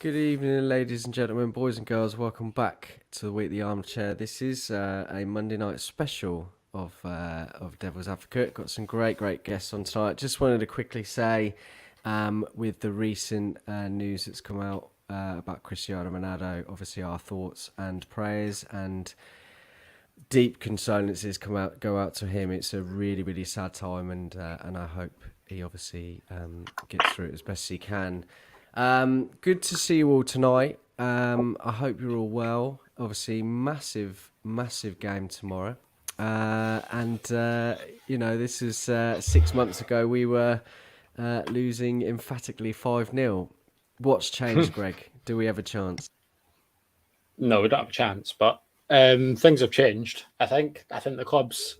Good evening, ladies and gentlemen, boys and girls. Welcome back to the Weekly Armchair. This is a Monday night special of Devil's Advocate. Got some great guests on tonight. Just wanted to quickly say, with the recent news that's come out about Cristiano Ronaldo, obviously our thoughts and prayers and deep condolences go out to him. It's a really sad time, and I hope he obviously gets through it as best he can. Good to see you all tonight. I hope you're all well. Obviously, massive game tomorrow. This is 6 months ago. We were losing emphatically 5-0. What's changed, Greg? Do we have a chance? No, we don't have a chance, but things have changed. I think the club's.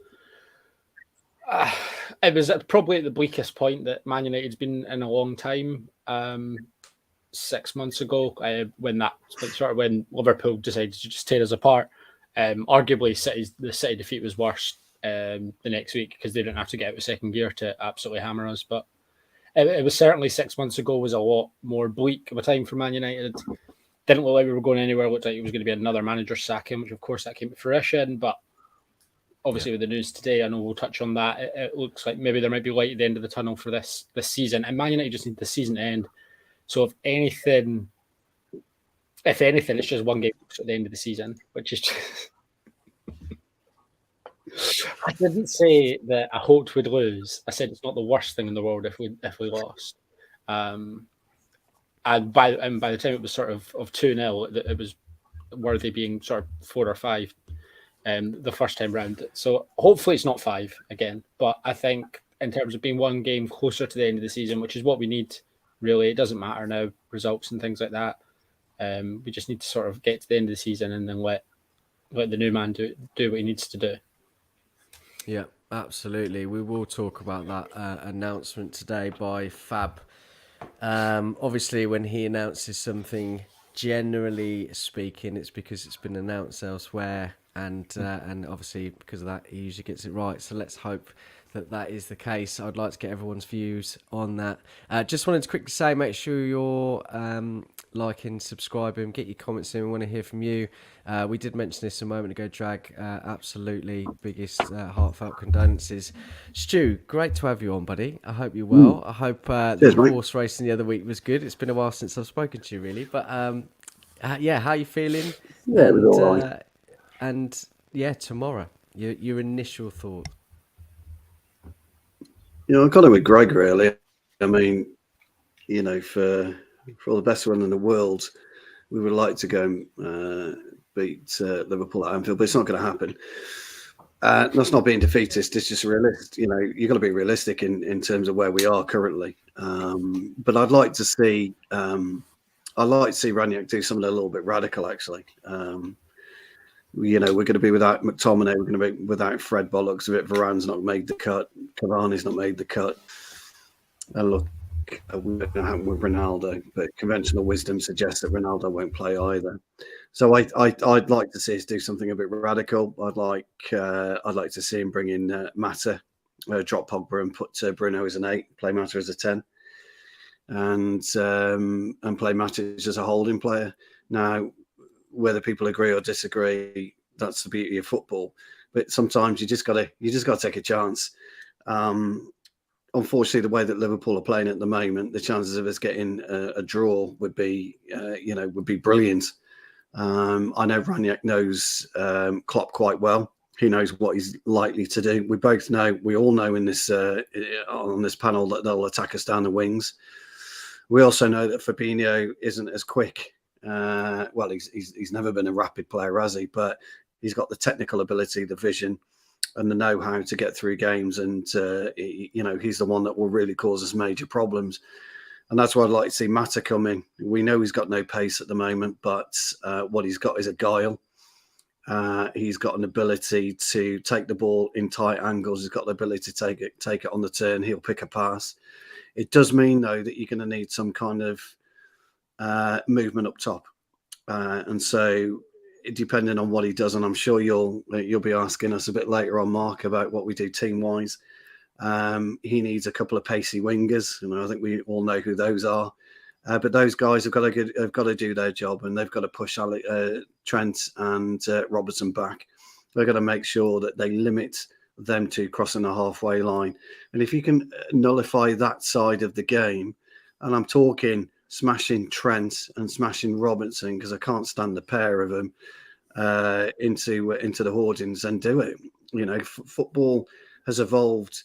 It was probably at the bleakest point that Man United's been in a long time. 6 months ago, when Liverpool decided to just tear us apart. Arguably, the City defeat was worse the next week because they didn't have to get out of second gear to absolutely hammer us. But it was certainly 6 months ago was a lot more bleak of a time for Man United. Didn't look like we were going anywhere. It looked like it was going to be another manager sacking, which of course that came to fruition. But obviously with the news today, I know we'll touch on that. It looks like maybe there might be light at the end of the tunnel for this season. And Man United just need the season to end. So if anything, it's just one game at the end of the season, which is just... I didn't say that I hoped we'd lose. I said it's not the worst thing in the world if we lost. And by the time it was sort of 2-0, it was worthy being sort of 4 or 5 the first time round. So hopefully it's not 5 again. But I think in terms of being one game closer to the end of the season, which is what we need, really, it doesn't matter now, results and things like that. We just need to sort of get to the end of the season and then let the new man do what he needs to do. Yeah, absolutely. We will talk about that announcement today by Fab. Obviously, when he announces something, generally speaking, it's because it's been announced elsewhere, and obviously because of that, he usually gets it right. So let's hope that is the case. I'd like to get everyone's views on that. Just wanted to quickly say, make sure you're liking, subscribing, get your comments in. We want to hear from you. We did mention this a moment ago, Drag. Absolutely, biggest heartfelt condolences. Stu, great to have you on, buddy. I hope you're well. I hope the horse racing the other week was good. It's been a while since I've spoken to you, really. But how are you feeling? Yeah, it was all right. And tomorrow, your initial thought. I'm kind of with Greg, really. I mean, for all the best one in the world, we would like to go and beat Liverpool at Anfield, but it's not going to happen. That's not being defeatist. It's just realistic. You've got to be realistic in terms of where we are currently. But I'd like to see Ranić do something a little bit radical, actually. We're going to be without McTominay. We're going to be without Fred Bollocks. Varane's not made the cut. Cavani's not made the cut. And look, we don't know what happened with Ronaldo, but conventional wisdom suggests that Ronaldo won't play either. So I'd like to see us do something a bit radical. I'd like to see him bring in Mata, drop Pogba and put Bruno as an 8, play Mata as a 10, and play Matic as a holding player. Now, whether people agree or disagree, that's the beauty of football. But sometimes you just got to take a chance. Unfortunately, the way that Liverpool are playing at the moment, the chances of us getting a draw would be brilliant. I know Ranić knows Klopp quite well. He knows what he's likely to do. We all know in this on this panel that they'll attack us down the wings. We also know that Fabinho isn't as quick. Well, he's never been a rapid player, has he? But he's got the technical ability, the vision, and the know-how to get through games. And he's the one that will really cause us major problems. And that's why I'd like to see Mata come in. We know he's got no pace at the moment, but what he's got is a guile. He's got an ability to take the ball in tight angles. He's got the ability to take it on the turn. He'll pick a pass. It does mean, though, that you're going to need some kind of movement up top, and so depending on what he does, and I'm sure you'll be asking us a bit later on, Mark, about what we do team wise. He needs a couple of pacey wingers, and I think we all know who those are. But those guys have got to do their job, and they've got to push Trent and Robertson back. They've got to make sure that they limit them to crossing the halfway line. And if you can nullify that side of the game, and I'm talking smashing Trent and smashing Robertson, because I can't stand the pair of them, into the hoardings, and do it. Football has evolved,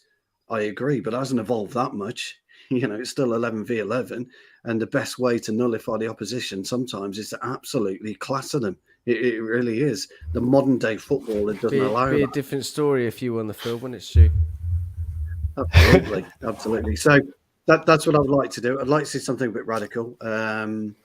I agree, but it hasn't evolved that much. It's still 11v11, and the best way to nullify the opposition sometimes is to absolutely clatter them. It really is. The modern day footballer doesn't allow be that. a different story if you won the field, wouldn't it, Stu? Absolutely, absolutely. So that's what I would like to do. I'd like to see something a bit radical. And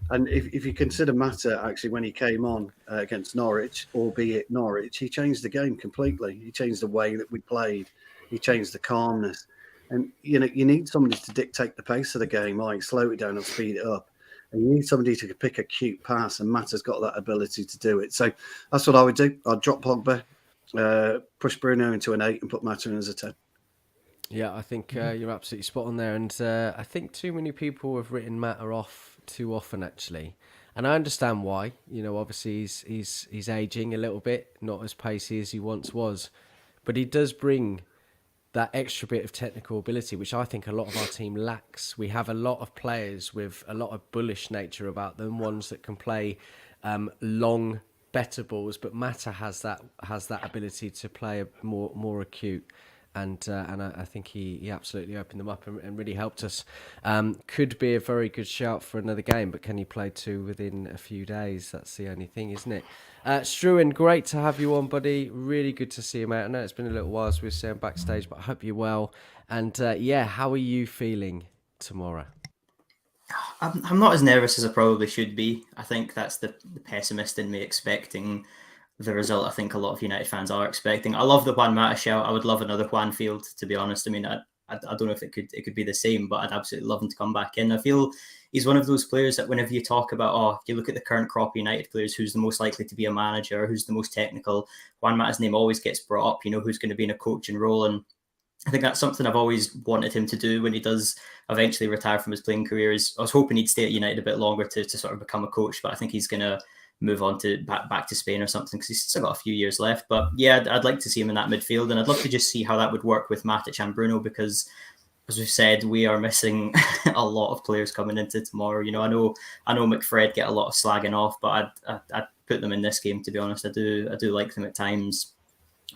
if you consider Mata, actually, when he came on against Norwich, albeit Norwich, he changed the game completely. He changed the way that we played. He changed the calmness. And, you need somebody to dictate the pace of the game, like slow it down and speed it up. And you need somebody to pick a cute pass, and Mata's got that ability to do it. So that's what I would do. I'd drop Pogba, push Bruno into an 8 and put Mata in as a 10. Yeah, I think you're absolutely spot on there. And I think too many people have written Mata off too often, actually. And I understand why. Obviously he's aging a little bit, not as pacey as he once was. But he does bring that extra bit of technical ability, which I think a lot of our team lacks. We have a lot of players with a lot of bullish nature about them, ones that can play long, better balls, but Mata has that ability to play more acute. And I think he absolutely opened them up and really helped us. Could be a very good shout for another game, but can you play 2 within a few days? That's the only thing, isn't it? Struan, great to have you on, buddy. Really good to see you, mate. I know it's been a little while since we were saying backstage, but I hope you're well. And how are you feeling tomorrow? I'm not as nervous as I probably should be. I think that's the pessimist in me expecting the result I think a lot of United fans are expecting. I love the Juan Mata shout. I would love another Juan Field, to be honest. I mean, I don't know if it could be the same, but I'd absolutely love him to come back in. I feel he's one of those players that whenever you talk about, if you look at the current crop of United players, who's the most likely to be a manager, who's the most technical, Juan Mata's name always gets brought up, who's going to be in a coaching role. And I think that's something I've always wanted him to do when he does eventually retire from his playing career. I was hoping he'd stay at United a bit longer to sort of become a coach, but I think he's going to move on to back to Spain or something, because he's still got a few years left. But yeah, I'd like to see him in that midfield, and I'd love to just see how that would work with Matic and Bruno, because as we've said, we are missing a lot of players coming into tomorrow. I know McFred get a lot of slagging off, but I'd put them in this game, to be honest. I do like them at times.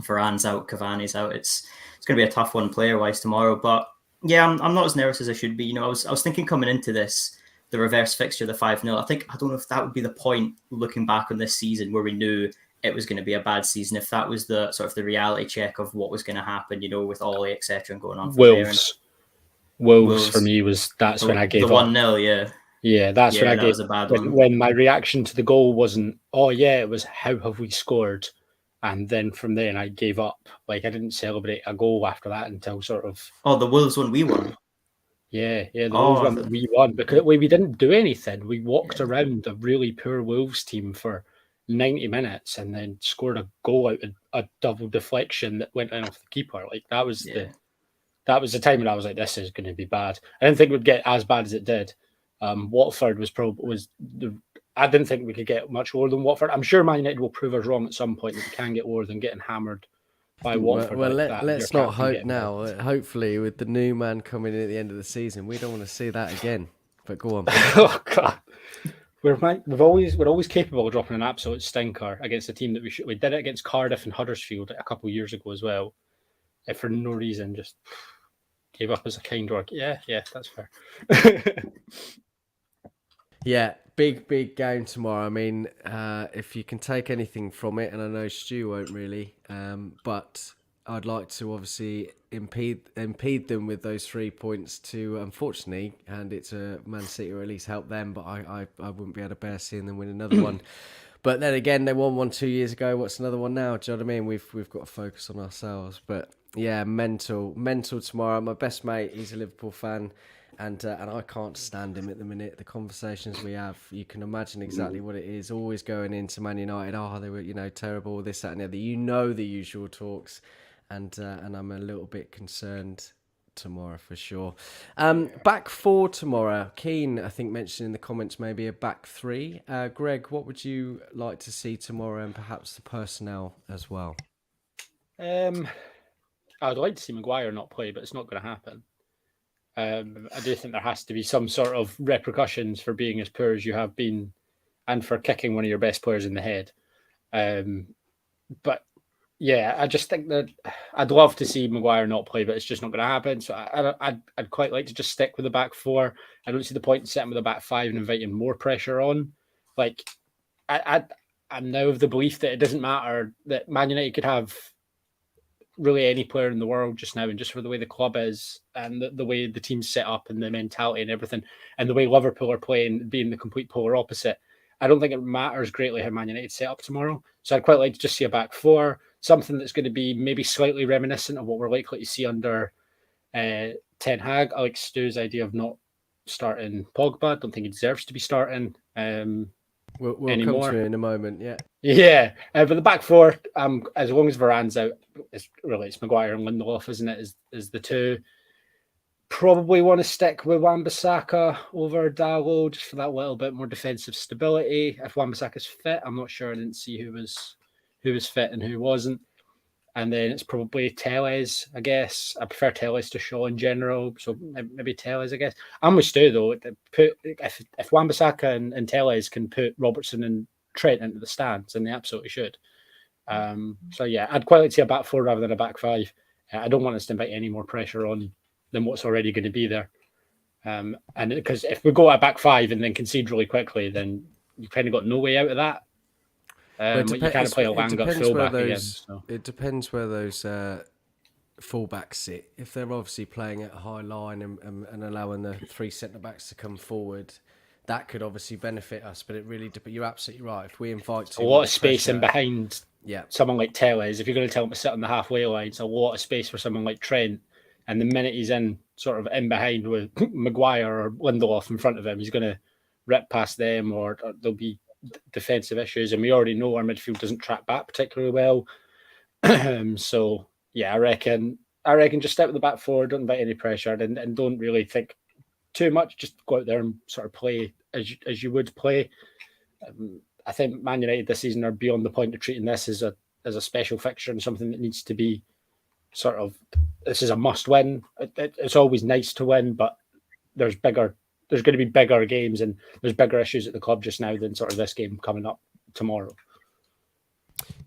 Varane's out, Cavani's out. It's going to be a tough one player-wise tomorrow. But yeah, I'm not as nervous as I should be. I was thinking coming into this, the reverse fixture, the 5-0, I don't know if that would be the point looking back on this season where we knew it was going to be a bad season, if that was the sort of the reality check of what was going to happen, with Ollie, etc., and going on from there. Wolves for me that's when I gave the up. 1-0, yeah. Yeah, that's when I gave was a bad one. When my reaction to the goal wasn't, it was how have we scored? And then from then I gave up. I didn't celebrate a goal after that until sort of... Oh, the Wolves one we won. Yeah, the Wolves one that we won. Because we didn't do anything. We walked around a really poor Wolves team for 90 minutes and then scored a goal out of a double deflection that went in off the keeper. That was that was the time when I was like, this is going to be bad. I didn't think it would get as bad as it did. Watford I didn't think we could get much lower than Watford. I'm sure Man United will prove us wrong at some point that we can get lower than getting hammered by Watford. Well, let's not hope now. Hopefully, with the new man coming in at the end of the season, we don't want to see that again. But go on. Oh God, we're always capable of dropping an absolute stinker against a team that we did it against Cardiff and Huddersfield a couple of years ago as well. If for no reason, just gave up as a kind word. Yeah, that's fair. Yeah, big game tomorrow. I mean, if you can take anything from it, and I know Stu won't really, but I'd like to obviously impede them with those 3 points to, unfortunately, hand it to Man City or at least help them. But I wouldn't be able to bear seeing them win another one. But then again, they won one 2 years ago. What's another one now? Do you know what I mean? We've got to focus on ourselves. But yeah, mental tomorrow. My best mate, he's a Liverpool fan. And I can't stand him at the minute. The conversations we have, you can imagine exactly what it is. Always going into Man United, they were terrible, this, that, and the other. The usual talks, and I'm a little bit concerned tomorrow for sure. Back four tomorrow. Keane, I think, mentioned in the comments maybe a back three. Greg, what would you like to see tomorrow, and perhaps the personnel as well? I'd like to see Maguire not play, but it's not going to happen. I do think there has to be some sort of repercussions for being as poor as you have been, and for kicking one of your best players in the head. But yeah, I just think that I'd love to see Maguire not play, but it's just not going to happen. So I'd quite like to just stick with the back four. I don't see the point in setting with a back five and inviting more pressure on. Like, I'm now of the belief that it doesn't matter, that Man United could have really any player in the world just now, and just for the way the club is and the way the team's set up and the mentality and everything, and the way Liverpool are playing, being the complete polar opposite, I don't think it matters greatly how Man United set up tomorrow. So I'd quite like to just see a back four, something that's going to be maybe slightly reminiscent of what we're likely to see under Ten Hag. I like Stu's idea of not starting Pogba. I don't think he deserves to be starting We'll anymore. come to it in a moment, yeah. Yeah, but the back four, as long as Varane's out, it's Maguire and Lindelof, isn't it? Is the two. Probably want to stick with Wan-Bissaka over Dalot just for that little bit more defensive stability. If Wan-Bissaka's fit, I'm not sure. I didn't see who was fit and who wasn't. And then it's probably Telles, I guess. I prefer Telles to Shaw in general, so maybe Telles, I guess. I'm with Stu, though. If Wan-Bissaka and Telles can put Robertson and Trent into the stands, then they absolutely should. So, yeah, I'd quite like to see a back four rather than a back five. I don't want us to invite any more pressure on than what's already going to be there. And because if we go at a back five and then concede really quickly, then you've kind of got no way out of that. You kind of play a Langa fullback again. So. It depends where those fullbacks sit. If they're obviously playing at a high line and allowing the three centre-backs to come forward, that could obviously benefit us. But it really depends. You're absolutely right. If we invite a lot of space in behind yeah, someone like Telles, if you're going to tell him to sit on the halfway line, it's a lot of space for someone like Trent. And the minute he's in sort of in behind with Maguire or Lindelof in front of him, he's going to rip past them, or there'll be defensive issues. And we already know our midfield doesn't track back particularly well. So yeah, I reckon just step with the back four, don't invite any pressure, and don't really think too much. Just go out there and sort of play as you would play. I think Man United this season are beyond the point of treating this as a special fixture and something that needs to be sort of, this is a must win. It's always nice to win, but there's going to be bigger games and there's bigger issues at the club just now than sort of this game coming up tomorrow.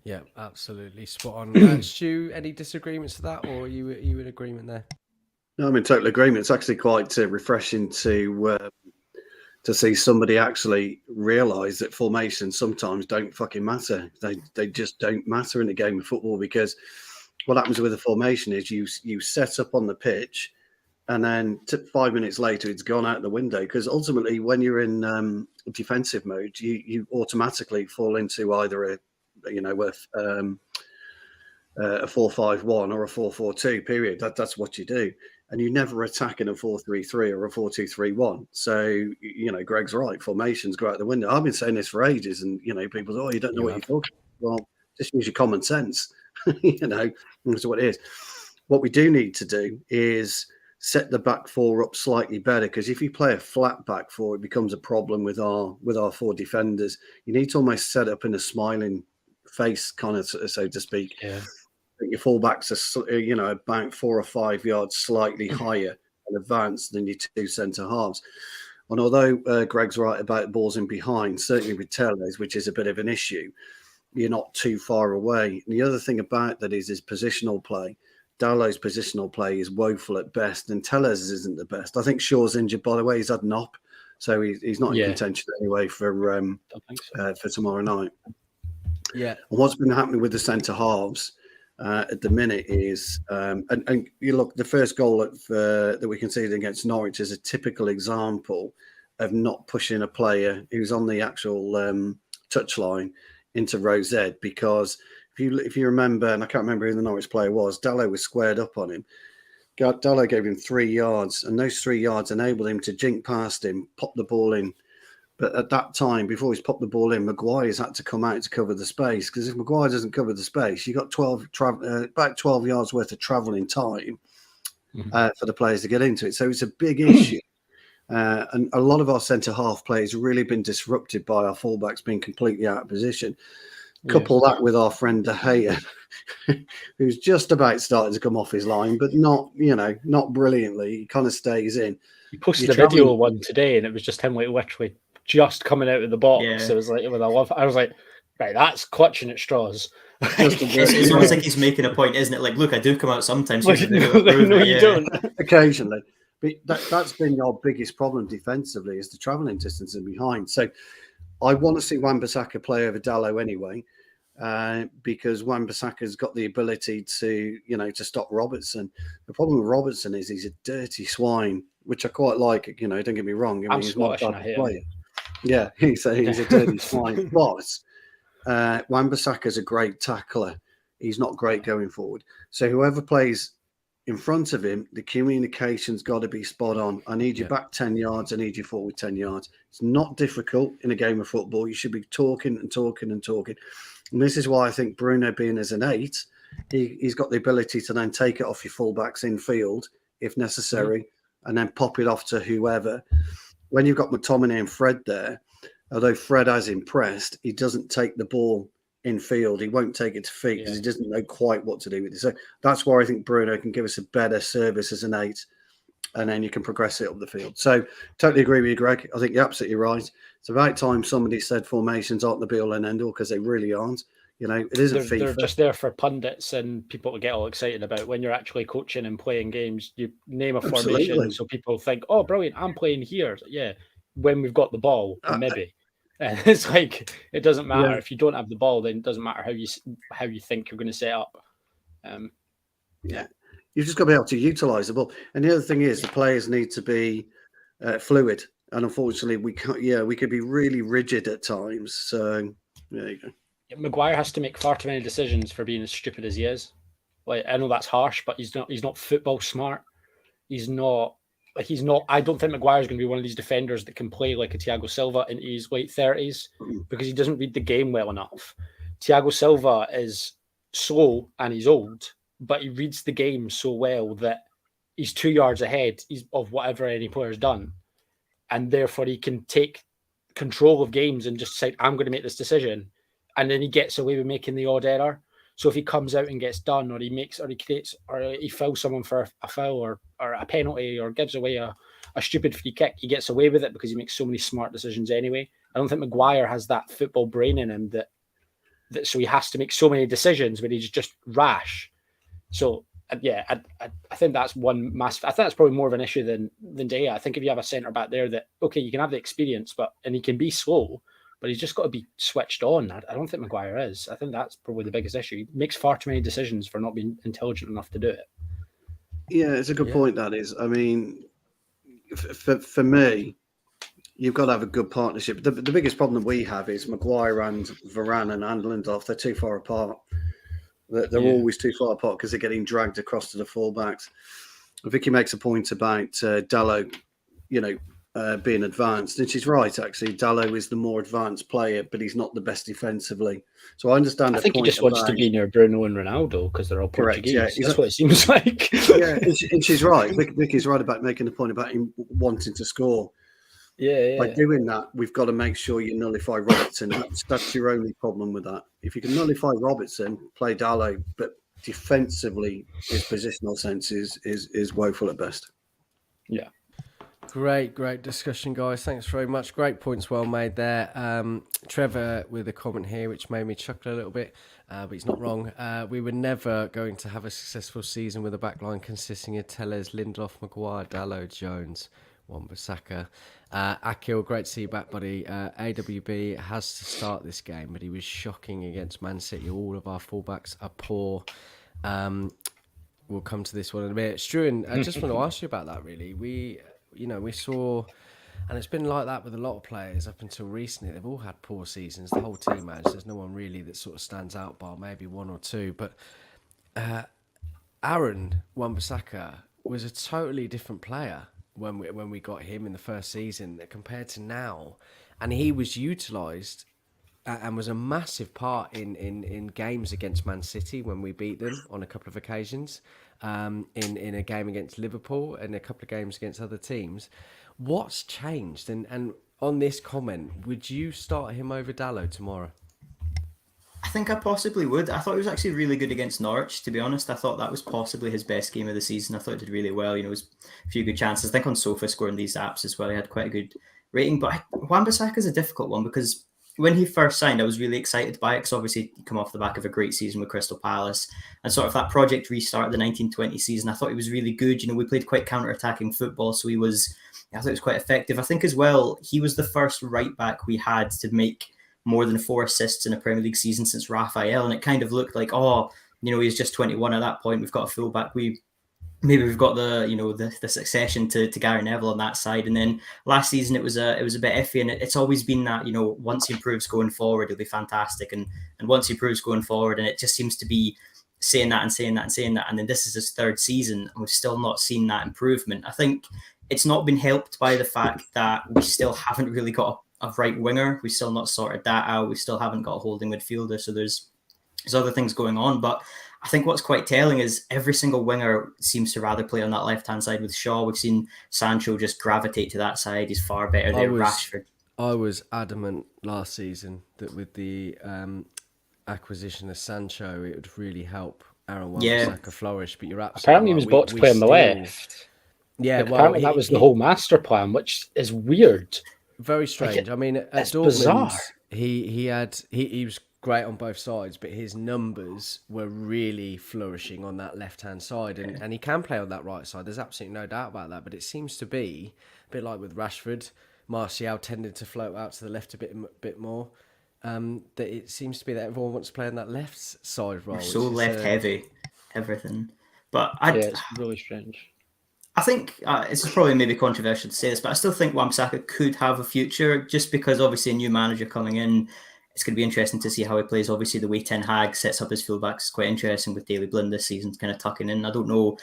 Yeah, absolutely. Spot on. Stu, any disagreements to that, or are you in agreement there? No, I'm in total agreement. It's actually quite refreshing to see somebody actually realise that formations sometimes don't fucking matter. They just don't matter in a game of football, because what happens with a formation is you set up on the pitch, and then 5 minutes later it's gone out the window. Because ultimately, when you're in defensive mode, you automatically fall into either a 4-5-1 or a 4-4-2. Period. That's what you do, and you never attack in a 4-3-3 or a 4-2-3-1. So Greg's right. Formations go out the window. I've been saying this for ages, and people say, "Oh, you don't know what you're talking about." Well, just use your common sense. That's what it is. What we do need to do is set the back four up slightly better, because if you play a flat back four, it becomes a problem with our four defenders. You need to almost set up in a smiling face, kind of, so to speak. Yeah. Your fullbacks are, about 4 or 5 yards slightly higher and advanced than your two centre halves. And although Greg's right about balls in behind, certainly with Telles, which is a bit of an issue, you're not too far away. And the other thing about that is his positional play. Dalot's positional play is woeful at best, and Telles isn't the best. I think Shaw's injured, by the way. He's had an op, so he's not in contention anyway for tomorrow night. Yeah. And what's been happening with the centre halves at the minute is, and you look, the first goal that we conceded against Norwich is a typical example of not pushing a player who's on the actual touchline into row Z, because if you remember, and I can't remember who the Norwich player was, Dalot was squared up on him. Dalot gave him 3 yards, and those 3 yards enabled him to jink past him, pop the ball in. But at that time, before he's popped the ball in, Maguire's had to come out to cover the space, because if Maguire doesn't cover the space, you got about 12 yards worth of travelling time for the players to get into it. So it's a big issue. And a lot of our centre-half players really been disrupted by our fullbacks being completely out of position. Couple that with our friend De Gea, who's just about starting to come off his line, but not brilliantly. He kind of stays in. He posted a video one today, and it was just him like literally just coming out of the box. Yeah. So it was like, I was like, right, that's clutching at straws. It's almost like he's making a point, isn't it? Like, look, I do come out sometimes. No, you don't. Occasionally. But that's been our biggest problem defensively, is the travelling distance and behind. So I want to see Wan-Bissaka play over Dalot anyway, because Wan-Bissaka's got the ability to stop Robertson. The problem with Robertson is he's a dirty swine, which I quite like. Don't get me wrong. I mean, he's not a bad player. Yeah, he's a dirty swine. But Wan-Bissaka's a great tackler. He's not great going forward. So whoever plays in front of him, the communication's got to be spot on. I need you back 10 yards. I need you forward 10 yards. It's not difficult in a game of football. You should be talking and talking and talking. And this is why I think Bruno, being as an 8, he's got the ability to then take it off your fullbacks in field if necessary, and then pop it off to whoever. When you've got McTominay and Fred there, although Fred has impressed, he doesn't take the ball in field. He won't take it to feet because he doesn't know quite what to do with it. So that's where I think Bruno can give us a better service as an 8, and then you can progress it up the field. So totally agree with you, Greg. I think you're absolutely right. It's about time somebody said formations aren't the be-all and end-all, because they really aren't. It isn't FIFA. They're just there for pundits and people to get all excited about. When you're actually coaching and playing games, you name a formation so people think, oh, brilliant, I'm playing here. Yeah, when we've got the ball, maybe. And it's like, it doesn't matter if you don't have the ball. Then it doesn't matter how you think you're going to set up. You've just got to be able to utilise the ball. And the other thing is, the players need to be fluid. And unfortunately, we can't. Yeah, we could be really rigid at times. So there you go. Maguire has to make far too many decisions for being as stupid as he is. Like, I know that's harsh, but he's not football smart. He's not. I don't think Maguire is going to be one of these defenders that can play like a Thiago Silva into his late 30s, because he doesn't read the game well enough. Thiago Silva is slow and he's old, but he reads the game so well that he's 2 yards ahead of whatever any player's done. And therefore he can take control of games and just say, I'm going to make this decision. And then he gets away with making the odd error. So if he comes out and gets done, or he fouls someone for a foul or a penalty, or gives away a stupid free kick, he gets away with it because he makes so many smart decisions anyway. I don't think Maguire has that football brain in him that so he has to make so many decisions, but he's just rash. So I think that's one massive. I think that's probably more of an issue than De Gea. I think if you have a centre back there that, okay, you can have the experience, and he can be slow, but he's just got to be switched on. I don't think Maguire is. I think that's probably the biggest issue. He makes far too many decisions for not being intelligent enough to do it. Yeah, it's a good point, that is. I mean, for me, you've got to have a good partnership. The biggest problem that we have is Maguire and Varane and Lindelof, they're too far apart. They're always too far apart because they're getting dragged across to the fullbacks. Vicky makes a point about Dalot, being advanced, and she's right. Actually, Dalot is the more advanced player, but he's not the best defensively. So I understand. I think he just wants to be near Bruno and Ronaldo because they're all Portuguese. Correct, yeah. That's what it seems like. Yeah, and she's right. Vicky's right about making the point about him wanting to score. Yeah. By doing that, we've got to make sure you nullify Robertson. That's your only problem with that. If you can nullify Robertson, play Dalot, but defensively, his positional sense is woeful at best. Yeah. Great discussion, guys. Thanks very much. Great points well made there. Trevor with a comment here which made me chuckle a little bit, but he's not wrong. We were never going to have a successful season with a backline consisting of Telles, Lindelof, Maguire, Dalot, Jones, Wan-Bissaka. Akil, great to see you back, buddy. AWB has to start this game, but he was shocking against Man City. All of our fullbacks are poor. We'll come to this one in a minute. Struan, I just want to ask you about that, really. We saw, and it's been like that with a lot of players up until recently. They've all had poor seasons. The whole team has. There's no one really that sort of stands out, bar maybe one or two. But Aaron Wan-Bissaka was a totally different player when we got him in the first season compared to now, and he was utilised and was a massive part in games against Man City when we beat them on a couple of occasions, in a game against Liverpool and a couple of games against other teams. What's changed? And on this comment, would you start him over Dalot tomorrow? I think I possibly would. I thought he was actually really good against Norwich, to be honest. I thought that was possibly his best game of the season. I thought he did really well. You know, it was a few good chances. I think on SofaScore and these apps as well, he had quite a good rating. But Wan-Bissaka is a difficult one because when he first signed, I was really excited by it because obviously he come off the back of a great season with Crystal Palace and sort of that project restart of the 1920 season. I thought he was really good. You know, we played quite counter-attacking football, so I thought it was quite effective. I think as well, he was the first right back we had to make more than 4 assists in a Premier League season since Raphael, and it kind of looked like, oh, you know, he's just 21 at that point. We've got a fullback. We've got the succession to Gary Neville on that side. And then last season it was a bit iffy, and it's always been that, you know, once he improves going forward, he'll be fantastic, and once he improves going forward, and it just seems to be saying that, and then this is his 3rd season, and we've still not seen that improvement. I think it's not been helped by the fact that we still haven't really got a right winger. We still not sorted that out. We still haven't got a holding midfielder. So there's other things going on. But I think what's quite telling is every single winger seems to rather play on that left-hand side with Shaw. We've seen Sancho just gravitate to that side. He's far better there. Rashford. I was adamant last season that with the acquisition of Sancho, it would really help Aaron Wan-Bissaka flourish. But you're absolutely apparently he was bought to play on the left. Yeah, well, apparently that was the whole master plan, which is weird. Very strange. I mean, at Dortmund, bizarre. he was great on both sides, but his numbers were really flourishing on that left-hand side, and he can play on that right side. There's absolutely no doubt about that. But it seems to be a bit like with Rashford, Martial tended to float out to the left a bit more. That it seems to be that everyone wants to play on that left side role. So left heavy, everything. But it's really strange. I think it's probably maybe controversial to say this, but I still think Wan-Bissaka could have a future just because obviously a new manager coming in. It's going to be interesting to see how he plays. Obviously, the way Ten Hag sets up his fullbacks is quite interesting with Daley Blind this season, kind of tucking in. I don't know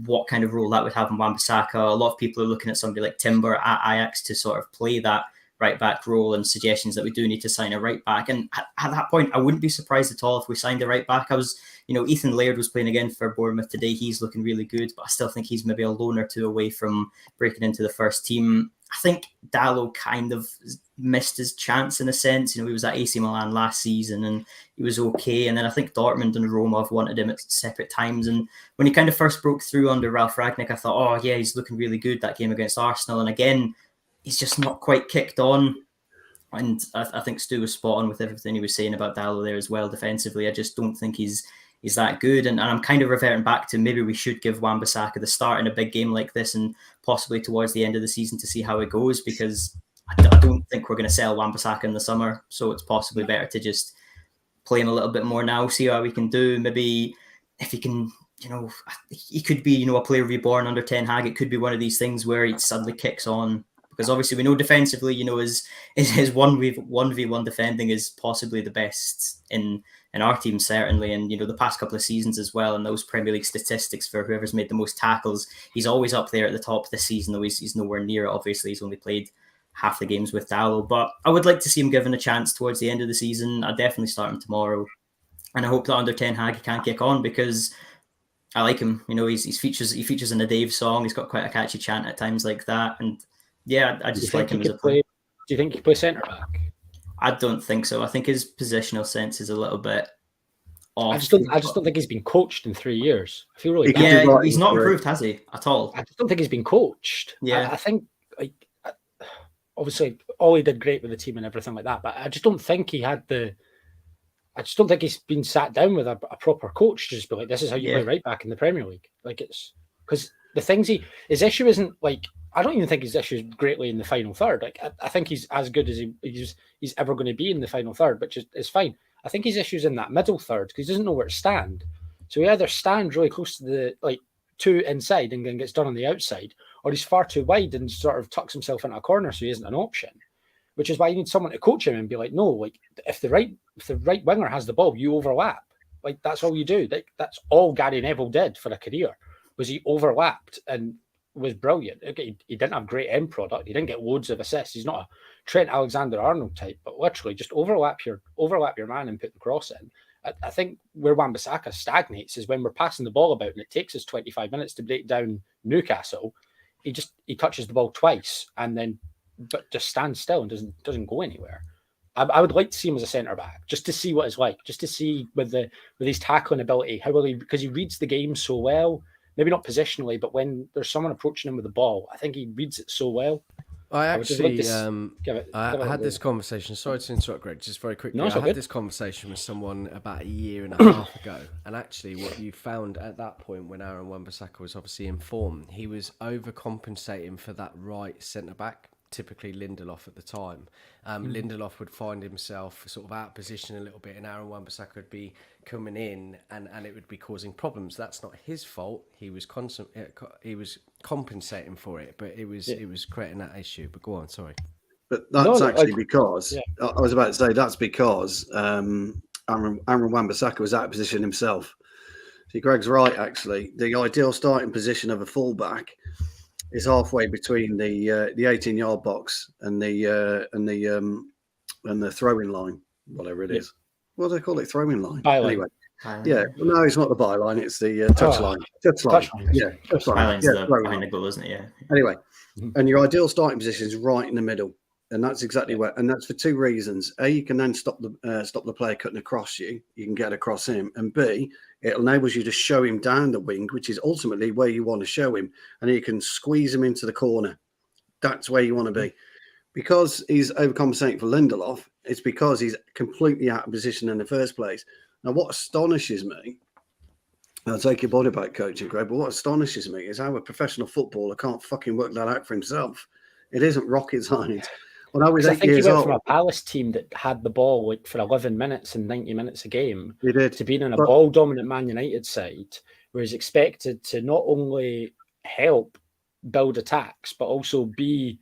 what kind of role that would have in Wan-Bissaka. A lot of people are looking at somebody like Timber at Ajax to sort of play that right back role, and suggestions that we do need to sign a right back. And at that point, I wouldn't be surprised at all if we signed a right back. Ethan Laird was playing again for Bournemouth today. He's looking really good, but I still think he's maybe a loan or two away from breaking into the first team. I think Dalot kind of missed his chance in a sense. You know, he was at AC Milan last season and he was okay. And then I think Dortmund and Roma have wanted him at separate times. And when he kind of first broke through under Ralph Rangnick, I thought, oh yeah, he's looking really good that game against Arsenal. And again, he's just not quite kicked on. And I think Stu was spot on with everything he was saying about Dalot there as well defensively. I just don't think he's that good. And I'm kind of reverting back to maybe we should give Wan-Bissaka the start in a big game like this and possibly towards the end of the season to see how it goes, because I don't think we're going to sell Wan-Bissaka in the summer. So it's possibly better to just play him a little bit more now, see how we can do. Maybe if he can, he could be, a player reborn under Ten Hag. It could be one of these things where he suddenly kicks on. Because obviously we know defensively, his 1v1 defending is possibly the best in our team, certainly. And, the past couple of seasons as well, and those Premier League statistics for whoever's made the most tackles, he's always up there at the top this season, though he's nowhere near it. Obviously, he's only played half the games with Dalot. But I would like to see him given a chance towards the end of the season. I'd definitely start him tomorrow. And I hope that under Ten Hag he can kick on, because I like him. He features in a Dave song. He's got quite a catchy chant at times like that. And yeah, I just like him as a player. Do you think he can play centre back? I don't think so. I think his positional sense is a little bit off. I just don't think he's been coached in 3 years. I feel really bad. Yeah, he's not improved, has he, at all? I just don't think he's been coached. Yeah. I think, obviously, Ollie did great with the team and everything like that, but I just don't think he had I just don't think he's been sat down with a proper coach to just be like, this is how you play right back in the Premier League. Like, it's because the things his issue isn't like, I don't even think his issue is greatly in the final third. Like, I think he's as good as he's ever going to be in the final third, which is fine. I think his issue is in that middle third because he doesn't know where to stand. So he either stands really close to the two inside and then gets done on the outside, or he's far too wide and sort of tucks himself into a corner so he isn't an option. Which is why you need someone to coach him and be like, no, like if the right winger has the ball, you overlap. Like that's all you do. That's all Gary Neville did for a career, was he overlapped and was brilliant. Okay, he didn't have great end product. He didn't get loads of assists. He's not a Trent Alexander-Arnold type, but literally just overlap your man and put the cross in. I think where Wan-Bissaka stagnates is when we're passing the ball about and it takes us 25 minutes to break down Newcastle. He touches the ball twice and then but just stands still and doesn't go anywhere. I would like to see him as a centre back just to see what it's like, just to see with his tackling ability, how will he, because he reads the game so well. Maybe not positionally, but when there's someone approaching him with the ball, I think he reads it so well. I actually I had this conversation. Sorry to interrupt, Greg. Just very quickly, I had this conversation with someone about a year and a half ago, and actually, what you found at that point when Aaron Wan-Bissaka was obviously in form, he was overcompensating for that right centre back. Typically Lindelof at the time. Lindelof would find himself sort of out of position a little bit, and Aaron Wan-Bissaka would be coming in, and it would be causing problems. That's not his fault. He was compensating for it, but it was creating that issue. But go on, sorry. But that's because I was about to say that's because Aaron Wan-Bissaka was out of position himself. See, Greg's right. Actually, the ideal starting position of a fullback is halfway between the 18-yard box and the throwing line, whatever it is. What do they call it? Throwing line. Anyway, yeah. No, it's not the byline. It's the touch line. Touch line. Yeah, touch line. Yeah, behind the goal, isn't it? Yeah. Anyway, and your ideal starting position is right in the middle, and that's exactly where. And that's for two reasons: A, you can then stop the player cutting across you. You can get across him, and B, it enables you to show him down the wing, which is ultimately where you want to show him, and you can squeeze him into the corner. That's where you want to be. Because he's overcompensating for Lindelof, it's because he's completely out of position in the first place. Now, what astonishes me, I'll take your body back, coaching, Greg, but what astonishes me is how a professional footballer can't fucking work that out for himself. It isn't rocket science. When I was 8 years old, from a Palace team that had the ball like for 11 minutes and 90 minutes a game, he did, to being in a ball-dominant Man United side, where he's expected to not only help build attacks, but also be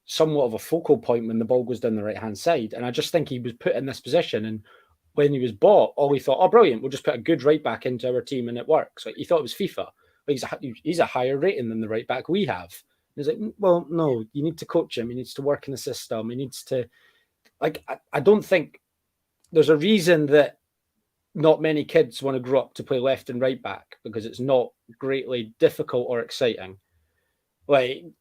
somewhat of a focal point when the ball goes down the right-hand side. And I just think he was put in this position, and when he was bought, all he thought, oh, brilliant, we'll just put a good right-back into our team and it works. Like, he thought it was FIFA. But he's a higher rating than the right-back we have. He's like, well, no, you need to coach him. He needs to work in the system. He needs to, I don't think there's a reason that not many kids want to grow up to play left and right back, because it's not greatly difficult or exciting. It's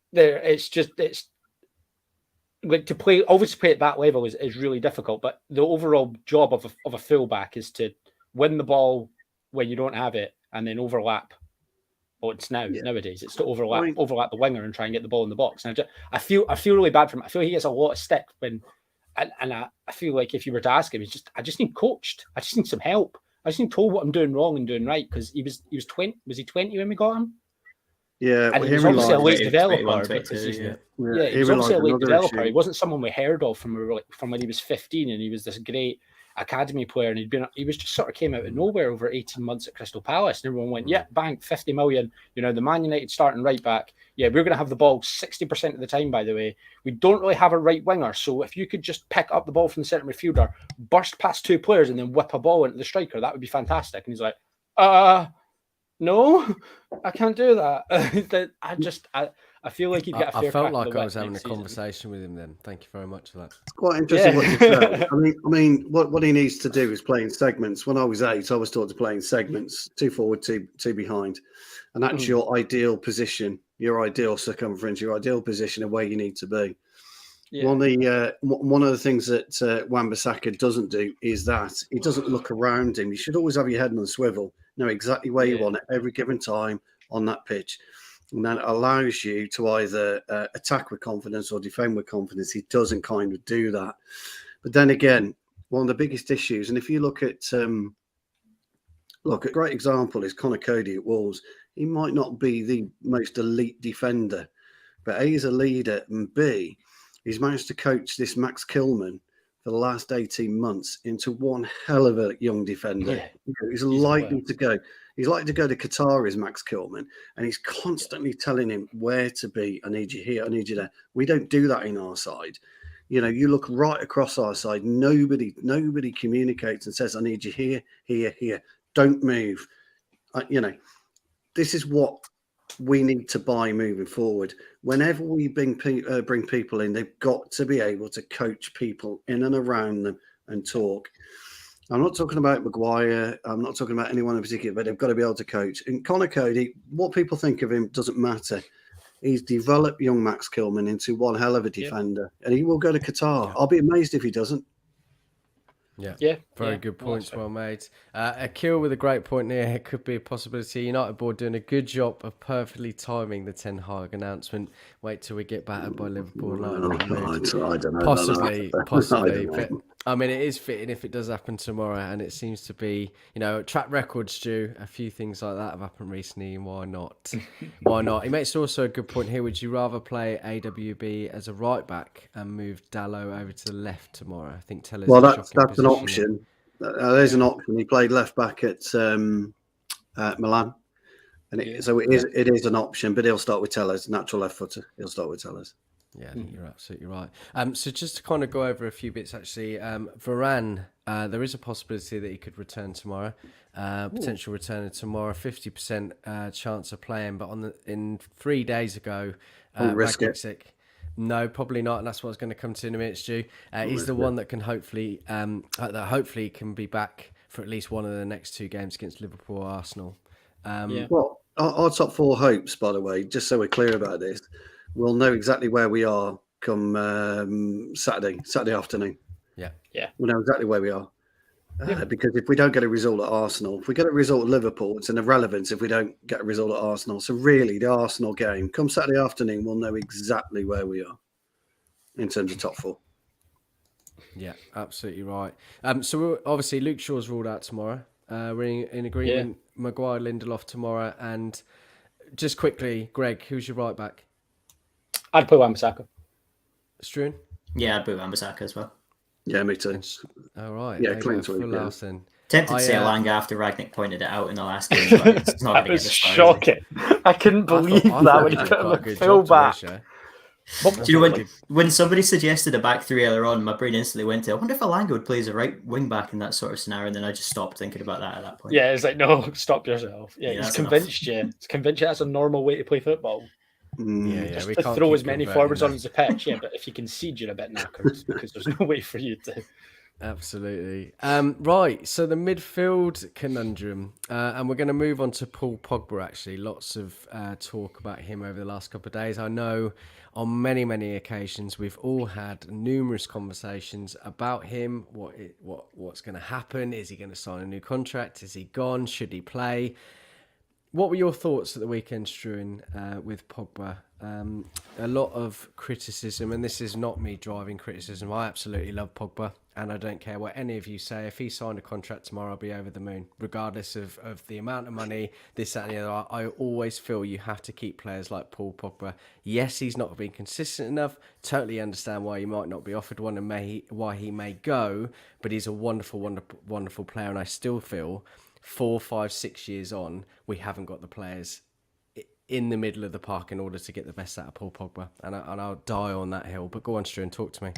like to play, obviously play at that level is really difficult, but the overall job of a fullback is to win the ball when you don't have it and then overlap. Nowadays it's to overlap the winger and try and get the ball in the box. And I feel really bad for him. I feel he gets a lot of stick when, and I feel like if you were to ask him, I just need coached. I just need some help. I just need told what I'm doing wrong and doing right, because he was 20. Was he 20 when we got him? Yeah, and he was obviously a late developer. He was obviously a late developer. He wasn't someone we heard of from when he was 15, and he was this great academy player, and he was just sort of came out of nowhere over 18 months at Crystal Palace, and everyone went, yeah, bang, 50 million, the Man United starting right back. Yeah, we're going to have the ball 60% of the time, by the way. We don't really have a right winger, so if you could just pick up the ball from the centre midfielder, burst past two players, and then whip a ball into the striker, that would be fantastic. And he's like, no, I can't do that. I feel like he'd get a fair I felt like I was having a conversation with him then. Thank you very much for that. It's quite interesting what you said. I mean, what he needs to do is play in segments. When I was 8, I was taught to play in segments, 2 forward, 2 behind. And that's your ideal position, your ideal circumference, your ideal position of where you need to be. Yeah. One of the things that Wan-Bissaka doesn't do is that he doesn't look around him. You should always have your head on the swivel, know exactly where you want at every given time on that pitch. And that allows you to either attack with confidence or defend with confidence. He doesn't kind of do that. But then again, one of the biggest issues, and if you look at a great example is Conor Cody at Wolves. He might not be the most elite defender, but A, he's a leader, and B, he's managed to coach this Max Kilman for the last 18 months into one hell of a young defender. Yeah, he's likely to go. He's likely to go to Qatar, is Max Kilman, and he's constantly telling him where to be. I need you here. I need you there. We don't do that in our side. You look right across our side. Nobody communicates and says, I need you here, here, here. Don't move. This is what we need to buy moving forward. Whenever we bring people in, they've got to be able to coach people in and around them and talk. I'm not talking about Maguire. I'm not talking about anyone in particular, but they've got to be able to coach. And Connor Cody, what people think of him doesn't matter. He's developed young Max Kilman into one hell of a defender, and he will go to Qatar. I'll be amazed if he doesn't. Yeah, very good points, well made. Akil with a great point here. It could be a possibility. United board doing a good job of perfectly timing the Ten Hag announcement. Wait till we get battered by Liverpool. I don't know. Possibly. I But I mean, it is fitting if it does happen tomorrow, and it seems to be, track record, Stu. A few things like that have happened recently, and why not? Why not? He makes also a good point here. Would you rather play AWB as a right back and move Dallo over to the left tomorrow? I think Teller's that's an option. There's an option. He played left back at Milan, and it is an option. But he'll start with Tellers, natural left footer. He'll start with Tellers. Yeah, I think you're absolutely right. So just to kind of go over a few bits, actually, Varane, there is a possibility that he could return tomorrow. Potential returner tomorrow, 50% chance of playing. But in 3 days ago, risk it. Sick. No, probably not, and that's what I was going to come to in a minute, Stu. He's the one that can hopefully can be back for at least one of the next 2 games against Liverpool or Arsenal. Well, our top 4 hopes, by the way, just so we're clear about this, we'll know exactly where we are come Saturday afternoon. Yeah. We'll know exactly where we are. Because if we don't get a result at Arsenal, if we get a result at Liverpool, it's an irrelevance if we don't get a result at Arsenal. So really, the Arsenal game, come Saturday afternoon, we'll know exactly where we are in terms of top 4. Yeah, absolutely right. So obviously Luke Shaw's ruled out tomorrow. We're in agreement. Maguire, Lindelof tomorrow. And just quickly, Greg, who's your right back? I'd put Wan-Bissaka. Struan? Yeah, I'd put Wan-Bissaka as well. Yeah, me too. All right. Yeah, clean sweep. Tempted to say Elanga after Ragnick pointed it out in the last game, but it's not going to get this far. Shocking. I couldn't believe that when he put him at full-back. Do you know when somebody suggested a back 3 earlier on, my brain instantly went to, I wonder if Elanga would play as a right wing back in that sort of scenario, and then I just stopped thinking about that at that point. Yeah, it's like, no, stop yourself. Yeah, he's convinced you. He's convinced you that's a normal way to play football. Just to throw as many forwards on as a pitch, but if you concede, you're a bit knackered because there's no way for you to. Absolutely. Right, so the midfield conundrum, and we're going to move on to Paul Pogba, actually. Lots of talk about him over the last couple of days. I know on many, many occasions we've all had numerous conversations about him, what's going to happen. Is he going to sign a new contract? Is he gone? Should he play? What were your thoughts at the weekend, Struan, with Pogba? A lot of criticism, and this is not me driving criticism. I absolutely love Pogba, and I don't care what any of you say. If he signed a contract tomorrow, I'll be over the moon, regardless of the amount of money, this, that, and the other. I always feel you have to keep players like Paul Pogba. Yes, he's not been consistent enough. Totally understand why he might not be offered one and why he may go, but he's a wonderful, wonderful, wonderful player, and I still feel 4, 5, 6 years on, we haven't got the players in the middle of the park in order to get the best out of Paul Pogba. And I'll die on that hill. But go on, Stu, and talk to me.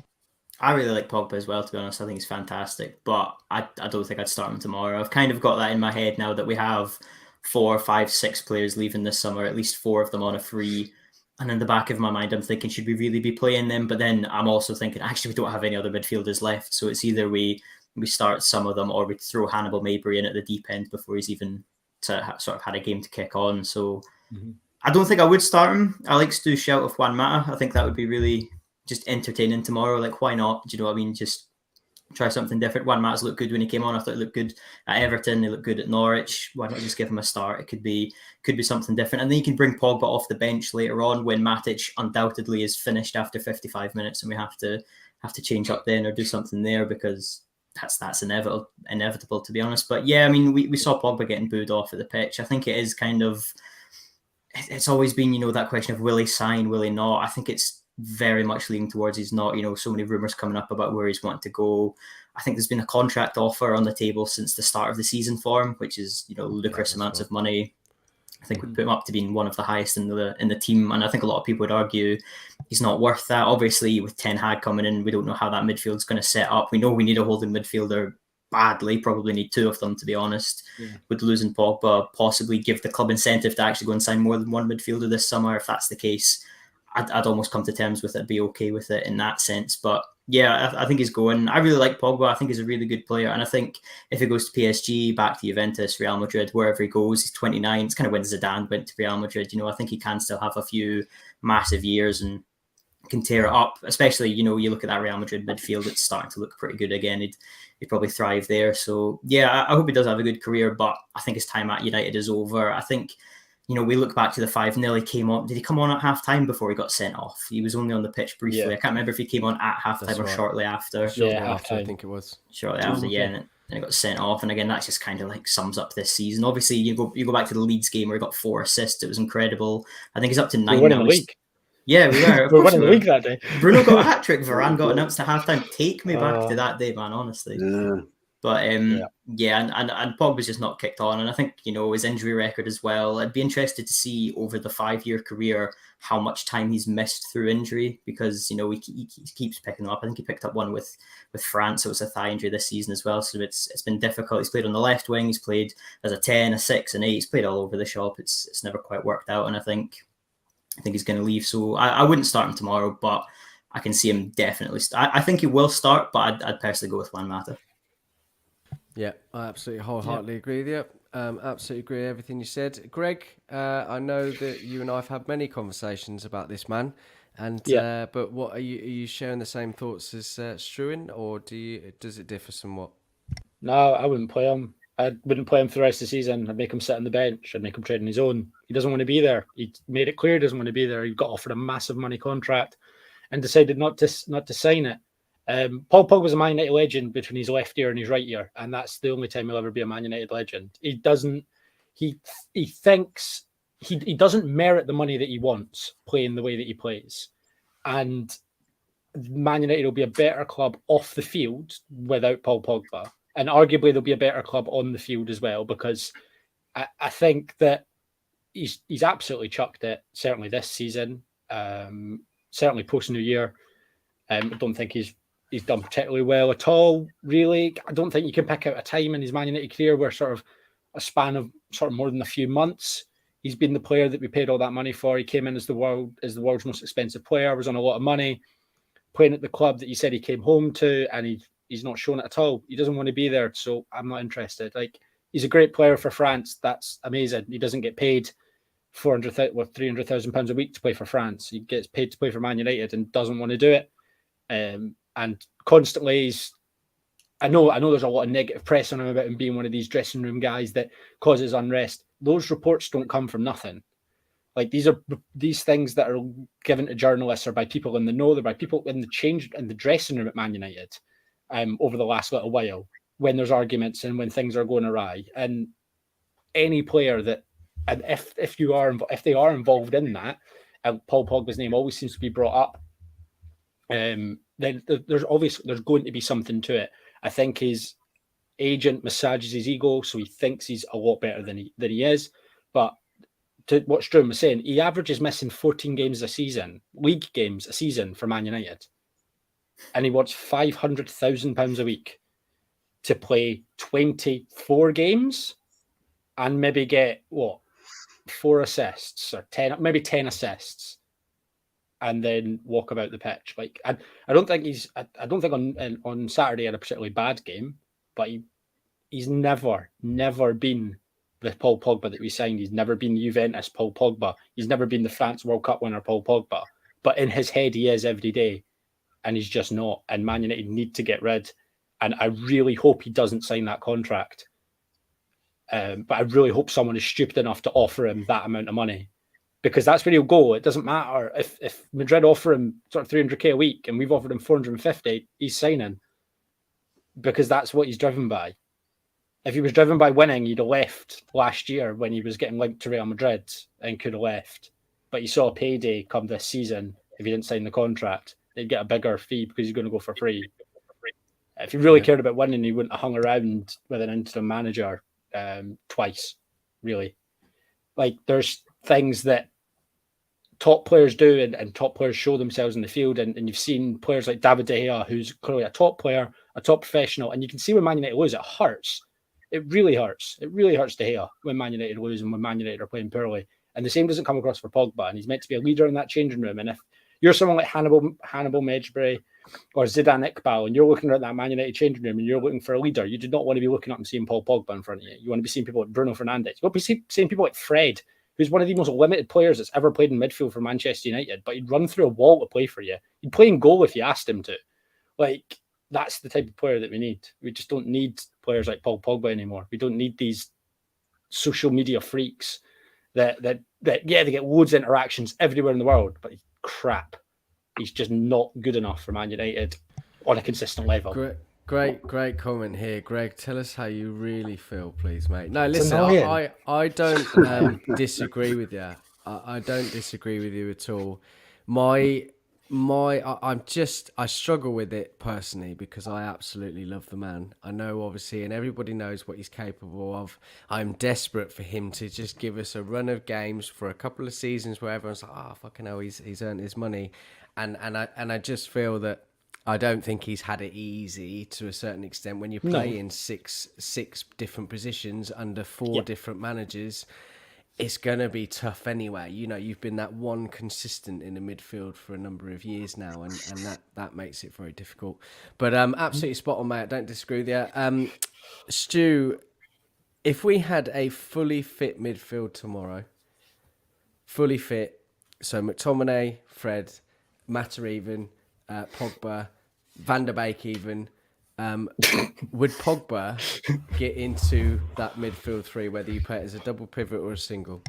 I really like Pogba as well, to be honest. I think he's fantastic. But I don't think I'd start him tomorrow. I've kind of got that in my head now that we have 4, 5, 6 players leaving this summer, at least 4 of them on a free. And in the back of my mind, I'm thinking, should we really be playing them? But then I'm also thinking, actually, we don't have any other midfielders left. So it's either we start some of them or we throw Hannibal Mabry in at the deep end before he's even sort of had a game to kick on. So I don't think I would start him. I like Stu's shout of Juan Mata. I think that would be really just entertaining tomorrow. Like, why not? Do you know what I mean? Just try something different. Juan Mata's looked good when he came on. I thought he looked good at Everton. He looked good at Norwich. Why not just give him a start? It could be something different. And then you can bring Pogba off the bench later on when Matic undoubtedly is finished after 55 minutes and we have to change up then or do something there because that's inevitable, to be honest. But yeah, I mean, we saw Pogba getting booed off at the pitch. I think it is kind of, it's always been, that question of will he sign, will he not? I think it's very much leaning towards he's not. So many rumours coming up about where he's wanting to go. I think there's been a contract offer on the table since the start of the season for him, which is, ludicrous amounts of money. I think we put him up to being one of the highest in the team. And I think a lot of people would argue he's not worth that. Obviously, with Ten Hag coming in, we don't know how that midfield's going to set up. We know we need a holding midfielder badly. Probably need 2 of them, to be honest. Would losing Pogba possibly give the club incentive to actually go and sign more than one midfielder this summer? If that's the case, I'd almost come to terms with it, be okay with it in that sense. But yeah, I think he's going. I really like Pogba. I think he's a really good player. And I think if he goes to PSG, back to Juventus, Real Madrid, wherever he goes, he's 29. It's kind of when Zidane went to Real Madrid. I think he can still have a few massive years and can tear it up. Especially, you look at that Real Madrid midfield, it's starting to look pretty good again. He'd probably thrive there. So yeah, I hope he does have a good career, but I think his time at United is over. I think, we look back to the 5-0, he came on. Did he come on at half-time before he got sent off? He was only on the pitch briefly. Yeah. I can't remember if he came on at half-time or shortly after. Shortly after, I think it was. Shortly after, yeah. And he got sent off. And again, that's just kind of like sums up this season. Obviously, you go back to the Leeds game where he got 4 assists. It was incredible. I think he's up to 9 now. We're winning the league. Yeah, we were. We're winning the league that day. Bruno got a hat-trick. Varane got announced at half-time. Take me back to that day, man, honestly. Yeah. But and Pogba's just not kicked on. And I think, his injury record as well. I'd be interested to see over the 5-year career how much time he's missed through injury, because, he keeps picking them up. I think he picked up one with France. It was a thigh injury this season as well. So it's been difficult. He's played on the left wing. He's played as a 10, a 6, and 8. He's played all over the shop. It's never quite worked out. And I think he's going to leave. So I wouldn't start him tomorrow, but I can see him definitely. I think he will start, but I'd personally go with Juan Mata. Yeah, I absolutely wholeheartedly agree with you. Absolutely agree with everything you said. Greg, I know that you and I have had many conversations about this man, and but what are you sharing the same thoughts as Struan, or does it differ somewhat? No, I wouldn't play him. I wouldn't play him for the rest of the season. I'd make him sit on the bench. I'd make him trade on his own. He doesn't want to be there. He made it clear he doesn't want to be there. He got offered a massive money contract and decided not to sign it. Paul Pogba was a Man United legend between his left ear and his right ear, and that's the only time he'll ever be a Man United legend. He thinks he doesn't merit the money that he wants playing the way that he plays, and Man United will be a better club off the field without Paul Pogba, and arguably they'll be a better club on the field as well, because I think that he's absolutely chucked it. Certainly this season, certainly post New Year. I don't think he's done particularly well at all, really. I don't think you can pick out a time in his Man United career where sort of a span of sort of more than a few months he's been the player that we paid all that money for. He came in as the world's most expensive player, was on a lot of money, playing at the club that he said he came home to, and he's not shown it at all. He doesn't want to be there, so I'm not interested. Like, he's a great player for France. That's amazing. He doesn't get paid £300,000 a week to play for France. He gets paid to play for Man United and doesn't want to do it. And constantly I know there's a lot of negative press on him about him being one of these dressing room guys that causes unrest. Those reports don't come from nothing. Like, these things that are given to journalists are by people in the know. They're by people in the dressing room at Man United over the last little while, when there's arguments and when things are going awry. And any player that, and if they are involved in that, and Paul Pogba's name always seems to be brought up, then there's going to be something to it. I think his agent massages his ego, so he thinks he's a lot better than he is. But to what Struan was saying, he averages missing 14 games a season, league games a season for Man United, and he wants £500,000 a week to play 24 games and maybe get 4 assists or 10, maybe 10 assists, and then walk about the pitch. Like, I don't think on Saturday he had a particularly bad game, but he's never been the Paul Pogba that we signed. He's never been the Juventus Paul Pogba. He's never been the France World Cup winner Paul Pogba. But in his head, he is every day, and he's just not. And Man United need to get rid. And I really hope he doesn't sign that contract. But I really hope someone is stupid enough to offer him that amount of money, because that's where he'll go. It doesn't matter if Madrid offer him sort of 300k a week and we've offered him 450, he's signing, because that's what he's driven by. If he was driven by winning, he'd have left last year when he was getting linked to Real Madrid and could have left. But he saw a payday come this season. If he didn't sign the contract, they'd get a bigger fee because he's going to go for free. If he really cared about winning, he wouldn't have hung around with an interim manager twice, really. Like, there's things that top players do and top players show themselves in the field. And you've seen players like David De Gea, who's clearly a top player, a top professional. And you can see when Man United lose, it hurts. It really hurts. It really hurts De Gea when Man United lose and when Man United are playing poorly. And the same doesn't come across for Pogba. And he's meant to be a leader in that changing room. And if you're someone like Hannibal Mejbri or Zidane Iqbal, and you're looking at that Man United changing room and you're looking for a leader, you do not want to be looking up and seeing Paul Pogba in front of you. You want to be seeing people like Bruno Fernandes. You want to be seeing people like Fred, who's one of the most limited players that's ever played in midfield for Manchester United, but he'd run through a wall to play for you. He'd play in goal if you asked him to. Like, that's the type of player that we need. We just don't need players like Paul Pogba anymore. We don't need these social media freaks that they get loads of interactions everywhere in the world, but crap. He's just not good enough for Man United on a consistent level. Great comment here, Greg. Tell us how you really feel, please, mate. No, listen, I don't disagree with you. I don't disagree with you at all. I struggle with it personally because I absolutely love the man. I know, obviously, and everybody knows what he's capable of. I'm desperate for him to just give us a run of games for a couple of seasons where everyone's like, "Oh, fucking hell, he's earned his money," and I just feel that I don't think he's had it easy to a certain extent when you play in six different positions under four different managers. It's going to be tough anyway. You know, you've been that one consistent in the midfield for a number of years now, and that makes it very difficult. But absolutely spot on, mate. I don't disagree with you. Stu, if we had a fully fit midfield tomorrow, fully fit, so McTominay, Fred, Mata even, Pogba, Van der Beek even, would Pogba get into that midfield three, whether you play it as a double pivot or a single?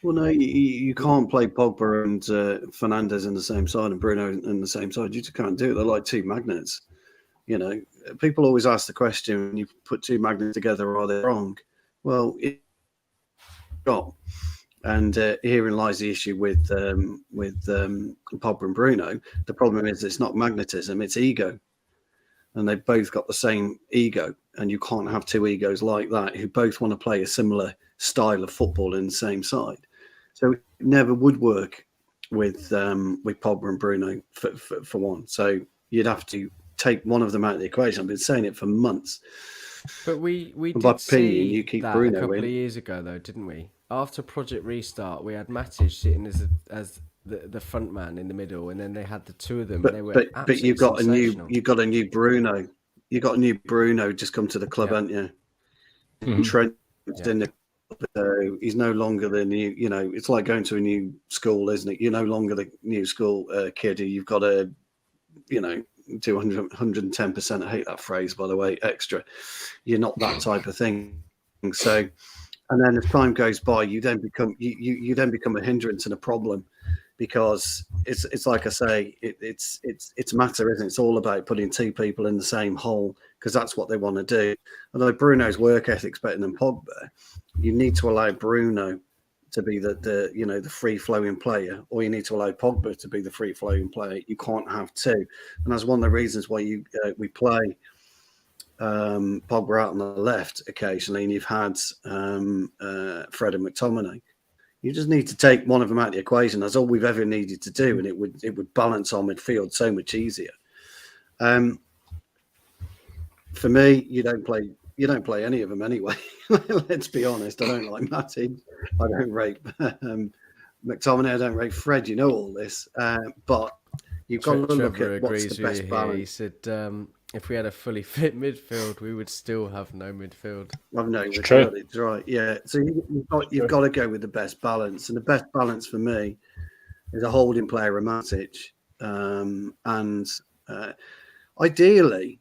Well, no, you can't play Pogba and Fernandes in the same side and Bruno in the same side. You just can't do it. They're like two magnets. You know, people always ask the question, when you put two magnets together, are they wrong? Well, and herein lies the issue with Pogba and Bruno. The problem is it's not magnetism, it's ego. And they've both got the same ego. And you can't have two egos like that who both want to play a similar style of football in the same side. So it never would work with Pogba and Bruno for one. So you'd have to take one of them out of the equation. I've been saying it for months. But we did see that Bruno a couple of years ago, though, didn't we? After Project Restart, we had Matic sitting as the front man in the middle, and then they had the two of them. And they were but you've got a new Bruno. You got a new Bruno just come to the club, haven't you? Mm-hmm. Trent in the so he's no longer the new. You know, it's like going to a new school, isn't it? You're no longer the new school kid. You've got to, do 110%. I hate that phrase, by the way. Extra. You're not that type of thing. So. And then as time goes by, you then become a hindrance and a problem, because it's like I say, it's matter, isn't it? It's all about putting two people in the same hole, because that's what they want to do. Although Bruno's work ethic's better than Pogba, you need to allow Bruno to be the free flowing player, or you need to allow Pogba to be the free flowing player. You can't have two, and that's one of the reasons why we play Pogba out on the left occasionally, and you've had Fred and McTominay. You just need to take one of them out of the equation. That's all we've ever needed to do, and it would balance our midfield so much easier. For me, you don't play any of them anyway. Let's be honest. I don't like Matic. I don't rate McTominay. I don't rate Fred. You know all this, but you've got to look at what's the best balance. He said, if we had a fully fit midfield, we would still have no midfield. I've no midfield. It's right. Yeah. So you've got to go with the best balance, and the best balance for me is a holding player, a Matic, and ideally.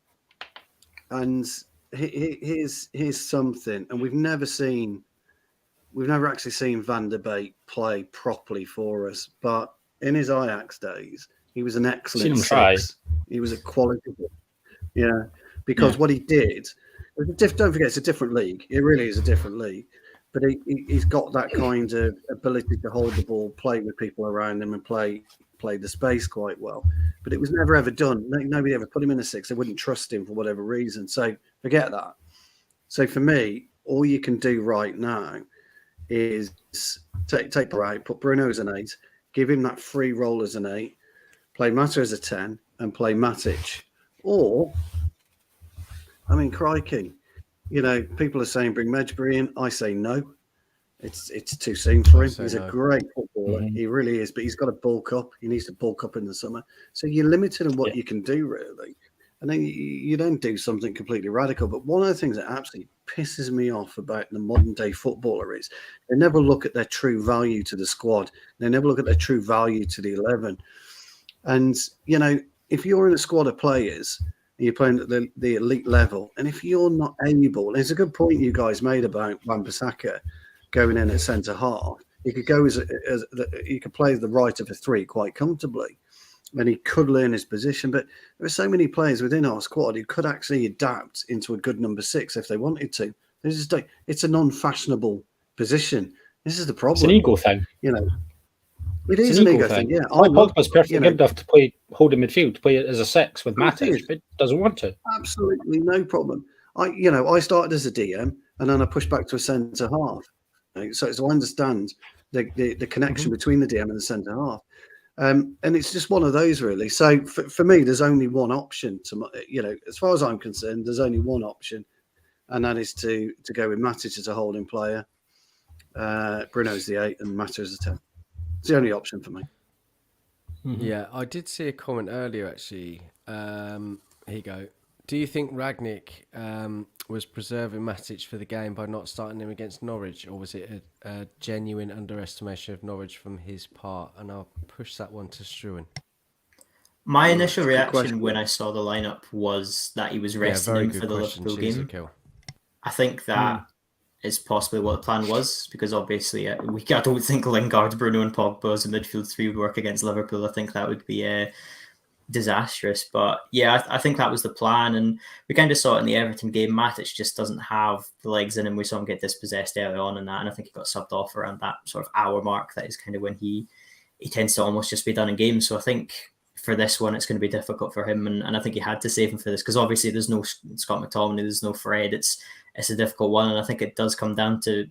And here's something, and we've never actually seen Van der Beek play properly for us. But in his Ajax days, he was an excellent six. He was a quality. Yeah, because what he did, don't forget, it's a different league. It really is a different league. But he's got that kind of ability to hold the ball, play with people around him, and play the space quite well. But it was never ever done. Nobody ever put him in a six. They wouldn't trust him for whatever reason. So forget that. So for me, all you can do right now is take Bright, put Bruno as an 8, give him that free role as an 8, play Mata as a 10, and play Matic. Or, I mean, crikey, people are saying bring Medjugorje in. I say no. It's too soon for him. He's a great footballer. He really is, but he's got to bulk up. He needs to bulk up in the summer. So you're limited in what you can do, really. And then you don't do something completely radical. But one of the things that absolutely pisses me off about the modern day footballer is they never look at their true value to the squad. They never look at their true value to the 11. And, if you're in a squad of players and you're playing at the elite level, and if you're not able, there's a good point you guys made about Wan-Bissaka going in at centre half. He could go he could play the right of a 3 quite comfortably, and he could learn his position. But there are so many players within our squad who could actually adapt into a good number 6 if they wanted to. It's a non-fashionable position. This is the problem. It's an ego thing. It is an ego thing. Yeah, Paul Pogba's perfectly good enough to play holding midfield, to play it as a 6 with Matic, but doesn't want to. Absolutely no problem. I started as a DM and then I pushed back to a centre half. So I understand the connection between the DM and the centre half, and it's just one of those really. So for me, there's only one option. As far as I'm concerned, there's only one option, and that is to go with Matic as a holding player, Bruno's the 8, and Mata as a 10. It's the only option for me. Yeah, I did see a comment earlier actually. Here you go. Do you think Rangnick was preserving Matic for the game by not starting him against Norwich, or was it a genuine underestimation of Norwich from his part? And I'll push that one to Struan. My initial reaction when I saw the lineup was that he was resting him for the Liverpool game. I think that is possibly what the plan was, because obviously I don't think Lingard, Bruno and Pogba as a midfield 3 would work against Liverpool. I think that would be disastrous. But yeah, I think that was the plan, and we kind of saw it in the Everton game. Matic just doesn't have the legs in him. We saw him get dispossessed early on in that, and I think he got subbed off around that sort of hour mark. That is kind of when he tends to almost just be done in games. So I think for this one, it's going to be difficult for him, and I think he had to save him for this, because obviously there's no Scott McTominay, there's no Fred. It's a difficult one, and I think it does come down to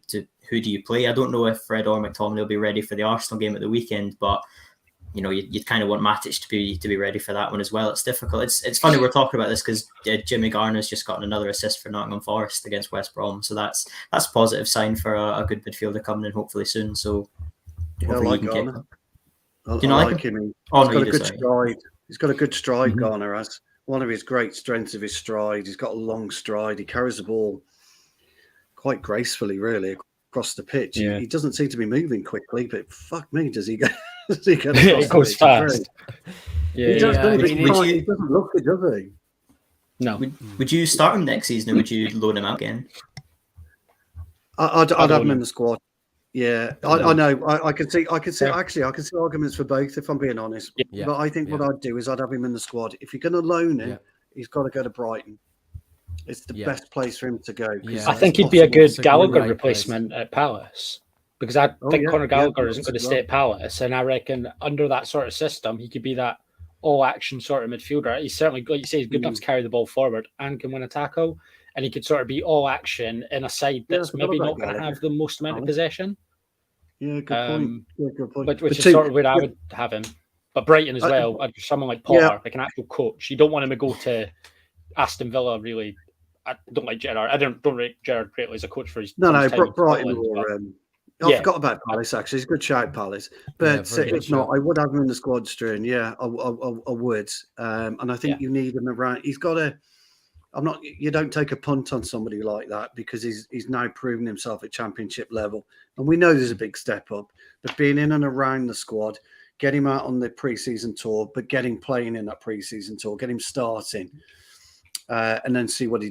who do you play. I don't know if Fred or McTominay will be ready for the Arsenal game at the weekend, but you'd kind of want Matic to be ready for that one as well. It's difficult. It's funny we're talking about this because Jimmy Garner's just gotten another assist for Nottingham Forest against West Brom, so that's a positive sign for a good midfielder coming in hopefully soon. So I like Garner. Do you like him? He's got a good stride. He's got a good stride. Garner has one of his great strengths of his stride. He's got a long stride. He carries the ball quite gracefully, really, across the pitch. He doesn't seem to be moving quickly, but fuck me, does he go? It goes fast. He doesn't look it, does he? No. Would you start him next season, or would you loan him out again? I'd have him in the squad. Yeah, I know. I can see. Actually, I can see arguments for both, if I'm being honest. Yeah. But I think what I'd do is I'd have him in the squad. If you're going to loan him, he's got to go to Brighton. It's the best place for him to go. I think he'd be a good Gallagher replacement at Palace, because I think Conor Gallagher isn't going to stay at Palace, and I reckon under that sort of system, he could be that all-action sort of midfielder. He's certainly, like you say, he's good enough to carry the ball forward and can win a tackle, and he could sort of be all-action in a side that's maybe not going to have the most amount of possession. Yeah, good point. Good point. Which is sort of where I would have him. But Brighton as well, someone like Potter, like an actual coach. You don't want him to go to Aston Villa, really. I don't like Gerrard. I don't rate Gerrard greatly as a coach for his Brighton. I forgot about Palace, actually. It's a good shout, Palace. But if not, I would have him in the squad, Struan. Yeah, I would. And I think you need him around. He's got to... You don't take a punt on somebody like that, because he's now proven himself at championship level. And we know there's a big step up. But being in and around the squad, get him out on the pre-season tour, but get him playing in that pre-season tour, get him starting. And then see what he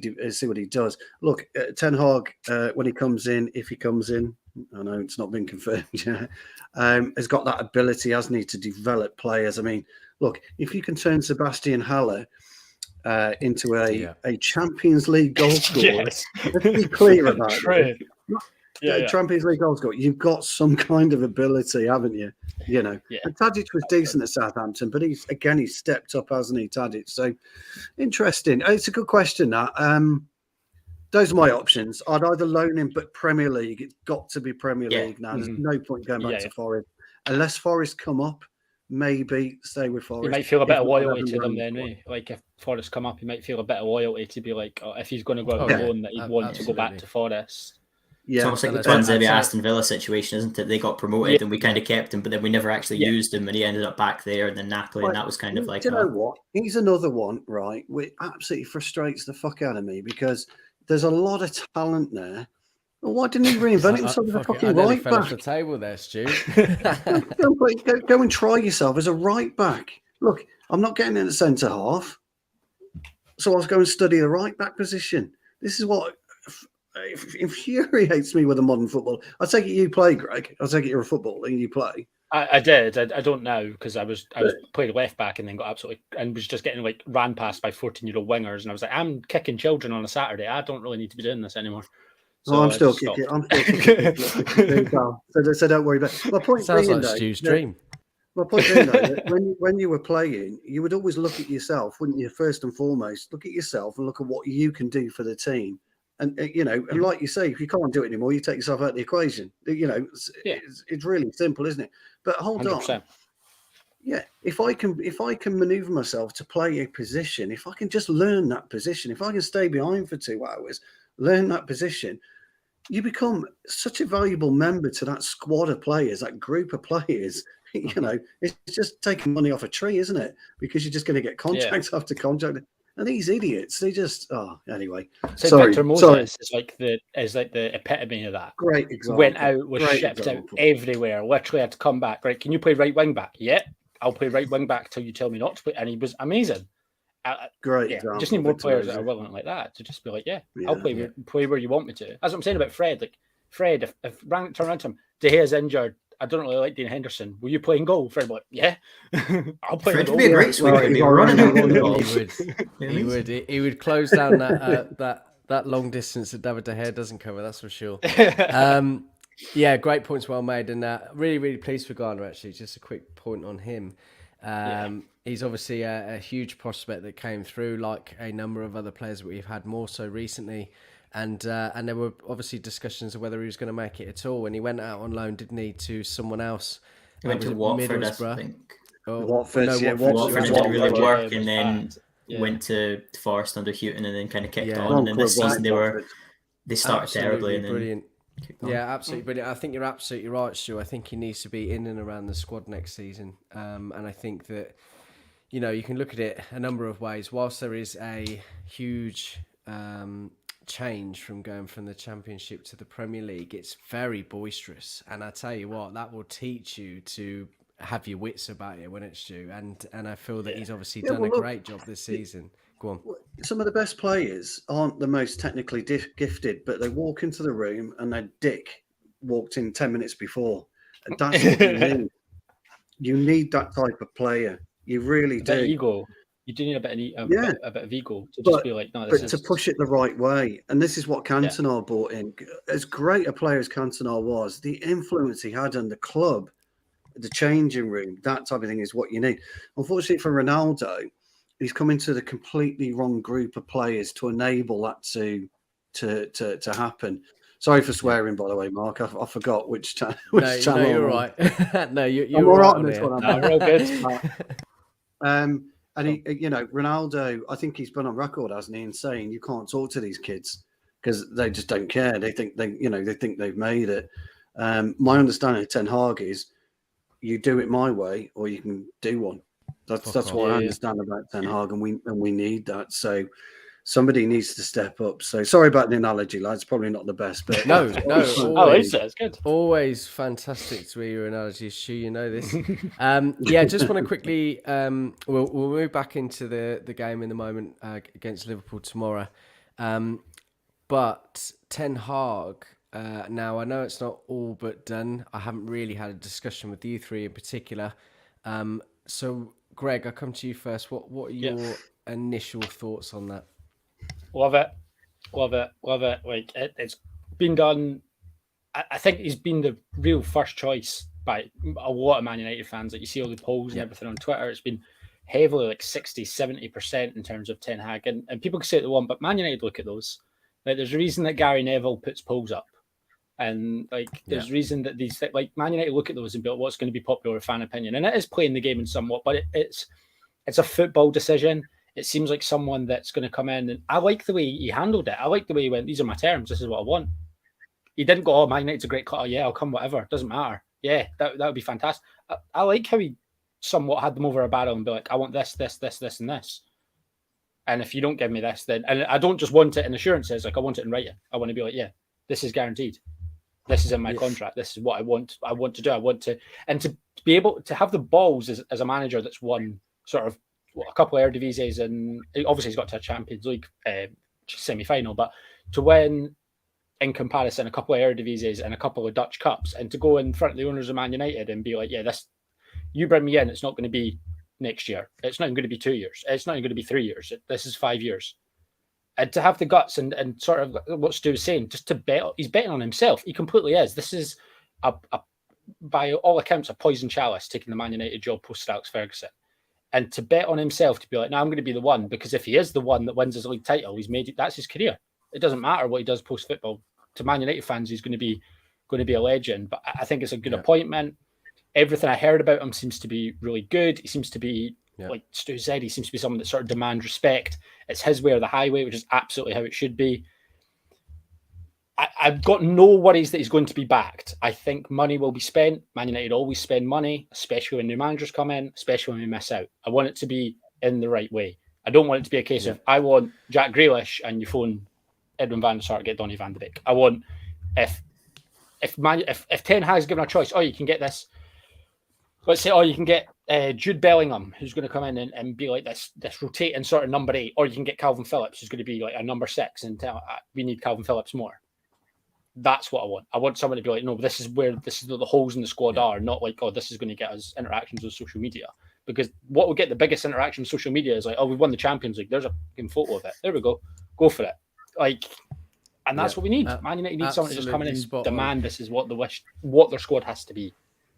does. Look, Ten Hag, when he comes in, if he comes in, I know it's not been confirmed yet, has got that ability, hasn't he, to develop players. I mean, look, if you can turn Sebastian Haller into a Champions League goal scorer, let's be clear about it. Champions League goal scorer, you've got some kind of ability, haven't you? And Tadic was decent at Southampton, but he's stepped up, hasn't he, Tadic? So interesting. It's a good question. That Those are my options. I'd either loan him, but Premier League. It's got to be Premier Yeah. League now. There's no point going back Yeah, to yeah. Forest unless Forest come up. Maybe stay with Forest. You might feel a bit If of not, I'd loyalty have to him them round then, the eh? Like if Forest come up, you might feel a bit of loyalty to be like, oh, if he's going to go out Oh, on yeah. loan, that he'd want to go back Absolutely. to Forest. It's Yeah, almost like And the I'd Tuanzebe say- Aston Villa situation, isn't it? They got promoted and we kind of kept him, but then we never actually Yeah. used him, and he ended up back there, and then Napoli, and that was kind of like, do you know what? He's another one, right? Which absolutely frustrates the fuck out of me because there's a lot of talent there. Well, why didn't he reinvent himself as a Fuck it, fucking I nearly right fell off the back? table there, Stu. Go and try yourself as a right back. Look, I'm not getting in the centre half, so I'll go and study the right back position. This is what infuriates me with the modern football. I take it you play, Greg. I take it you're a footballer and you play. I did. I don't know because I was playing left back and then got absolutely and was just getting like ran past by 14-year-old wingers, and I was like, I'm kicking children on a Saturday. I don't really need to be doing this anymore. So I'm I still just kicking. stopped. I'm still kicking. So don't worry about it. My point Sounds being, like though, Stu's that- dream. My point being, though, that when you were playing, you would always look at yourself, wouldn't you? First and foremost, look at yourself and look at what you can do for the team. And and like you say, if you can't do it anymore, you take yourself out of the equation. It's really simple, isn't it? But hold 100%. on, yeah. If I can maneuver myself to play a position, if I can just learn that position, if I can stay behind for 2 hours, learn that position, you become such a valuable member to that squad of players, that group of players. It's just taking money off a tree, isn't it? Because you're just going to get contract after contract. And these idiots, they just anyway. So Sorry, Victor Moses is like the epitome of that. Great example. Went out, was Great shipped example. out everywhere. Literally had to come back. Right? Can you play right wing back? Yeah, I'll play right wing back till you tell me not to play. And he was amazing. Great Yeah, example. just need more Victor players Moses. that are willing like that to just be like, I'll Yeah. play where you want me to. That's what I'm saying about Fred. Like Fred, if turn around to him, De Gea's injured. I don't really like Dean Henderson. Will you play in goal? Fred would be like, yeah, I'll play in Fred goal. would be a great sweeper. He'd be running out on the ball. He would close down that long distance that David De Gea doesn't cover. That's for sure. Yeah, great points, well made, and really, really pleased for Ghana. Actually, just a quick point on him. He's obviously a huge prospect that came through, like a number of other players that we've had more so recently. And there were obviously discussions of whether he was going to make it at all. When he went out on loan, didn't he, to someone else? He went to Watford, I think. Watford didn't really work, and then went to Forest under Houghton, and then kind of kicked on. And then this season they started terribly, and then brilliant. Yeah, absolutely brilliant. I think you're absolutely right, Stu. I think he needs to be in and around the squad next season. And I think that you can look at it a number of ways. Whilst there is a huge change from going from the Championship to the Premier League, it's very boisterous, and I tell you what, that will teach you to have your wits about you when it's due. And I feel that he's obviously done a great job this season. Go on. Some of the best players aren't the most technically gifted, but they walk into the room and their dick walked in 10 minutes before, and that's what you need. You need that type of player. You really do. Ego. You do need a bit of ego to just be like, no, to push it the right way. And this is what Cantona brought in. As great a player as Cantona was, the influence he had on the club, the changing room, that type of thing is what you need. Unfortunately for Ronaldo, he's come into the completely wrong group of players to enable that to happen. Sorry for swearing, by the way, Mark. I forgot which channel. No, you're right. No, you're I'm all right on this one. No, real good. And he, Ronaldo, I think he's been on record, hasn't he, in saying you can't talk to these kids because they just don't care. They think they think they've made it. My understanding of Ten Hag is you do it my way or you can do one. That's what I understand about Ten Hag, and we need that. So somebody needs to step up. So sorry about the analogy, lads. Probably not the best, but no. It's good. Always fantastic to hear your analogies, Stu. You know this. Just want to quickly. We'll move back into the game in a moment against Liverpool tomorrow. But Ten Hag. Now I know it's not all but done. I haven't really had a discussion with you three in particular. So Greg, I'll come to you first. What are your initial thoughts on that? Love it. Like it's been done. I think he's been the real first choice by a lot of Man United fans. Like you see all the polls and everything on Twitter. It's been heavily like 60-70% in terms of Ten Hag. And people can say it they want, but Man United look at those. Like, there's a reason that Gary Neville puts polls up. And like, there's reason that these like Man United look at those and be like, what's going to be popular fan opinion, and it is playing the game in somewhat, but it's a football decision. It seems like someone that's going to come in, and I like the way he handled it. I like the way he went, these are my terms, this is what I want. He didn't go, oh, Man United's a great club. Oh, yeah, I'll come, whatever, doesn't matter. Yeah, that would be fantastic. I like how he somewhat had them over a barrel and be like, I want this, this, this, this, and this. And if you don't give me this, then, and I don't just want it in assurances, like I want it in writing. I want to be like, yeah, this is guaranteed. This is in my contract. This is what I want to do. I want to, and to be able to have the balls as a manager that's won sort of a couple of Eredivisie, and obviously he's got to a Champions League semi-final, but to win in comparison a couple of Eredivisie and a couple of Dutch Cups, and to go in front of the owners of Man United and be like, yeah, this, you bring me in, it's not going to be next year. It's not even going to be 2 years. It's not even going to be 3 years. This is 5 years. And to have the guts and sort of what Stu was saying, just to bet, he's betting on himself. He completely is. This is, by all accounts, a poison chalice taking the Man United job post Alex Ferguson. And to bet on himself to be like, no, I'm going to be the one, because if he is the one that wins his league title, he's made it. That's his career. It doesn't matter what he does post football. To Man United fans, he's going to be a legend. But I think it's a good appointment. Everything I heard about him seems to be really good. He seems to be, like Stu said, he seems to be someone that sort of demands respect. It's his way or the highway, which is absolutely how it should be. I've got no worries that he's going to be backed. I think money will be spent. Man United always spend money, especially when new managers come in, especially when we miss out. I want it to be in the right way. I don't want it to be a case of, I want Jack Grealish and you phone Edwin van der Sar, get Donny van de Beek. I want, if Ten Hag's given a choice, you can get this. Let's say, you can get Jude Bellingham, who's going to come in and be like this rotating sort of number 8, or you can get Calvin Phillips, who's going to be like a number 6, and tell we need Calvin Phillips more. That's what I want. I want someone to be like, no, this is the holes in the squad are, not like, this is going to get us interactions with social media. Because what will get the biggest interaction with social media is like, we won the Champions League. There's a photo of it. There we go. Go for it. Like, and that's what we need. Man United needs someone to just come in and demand this is what their squad has to be.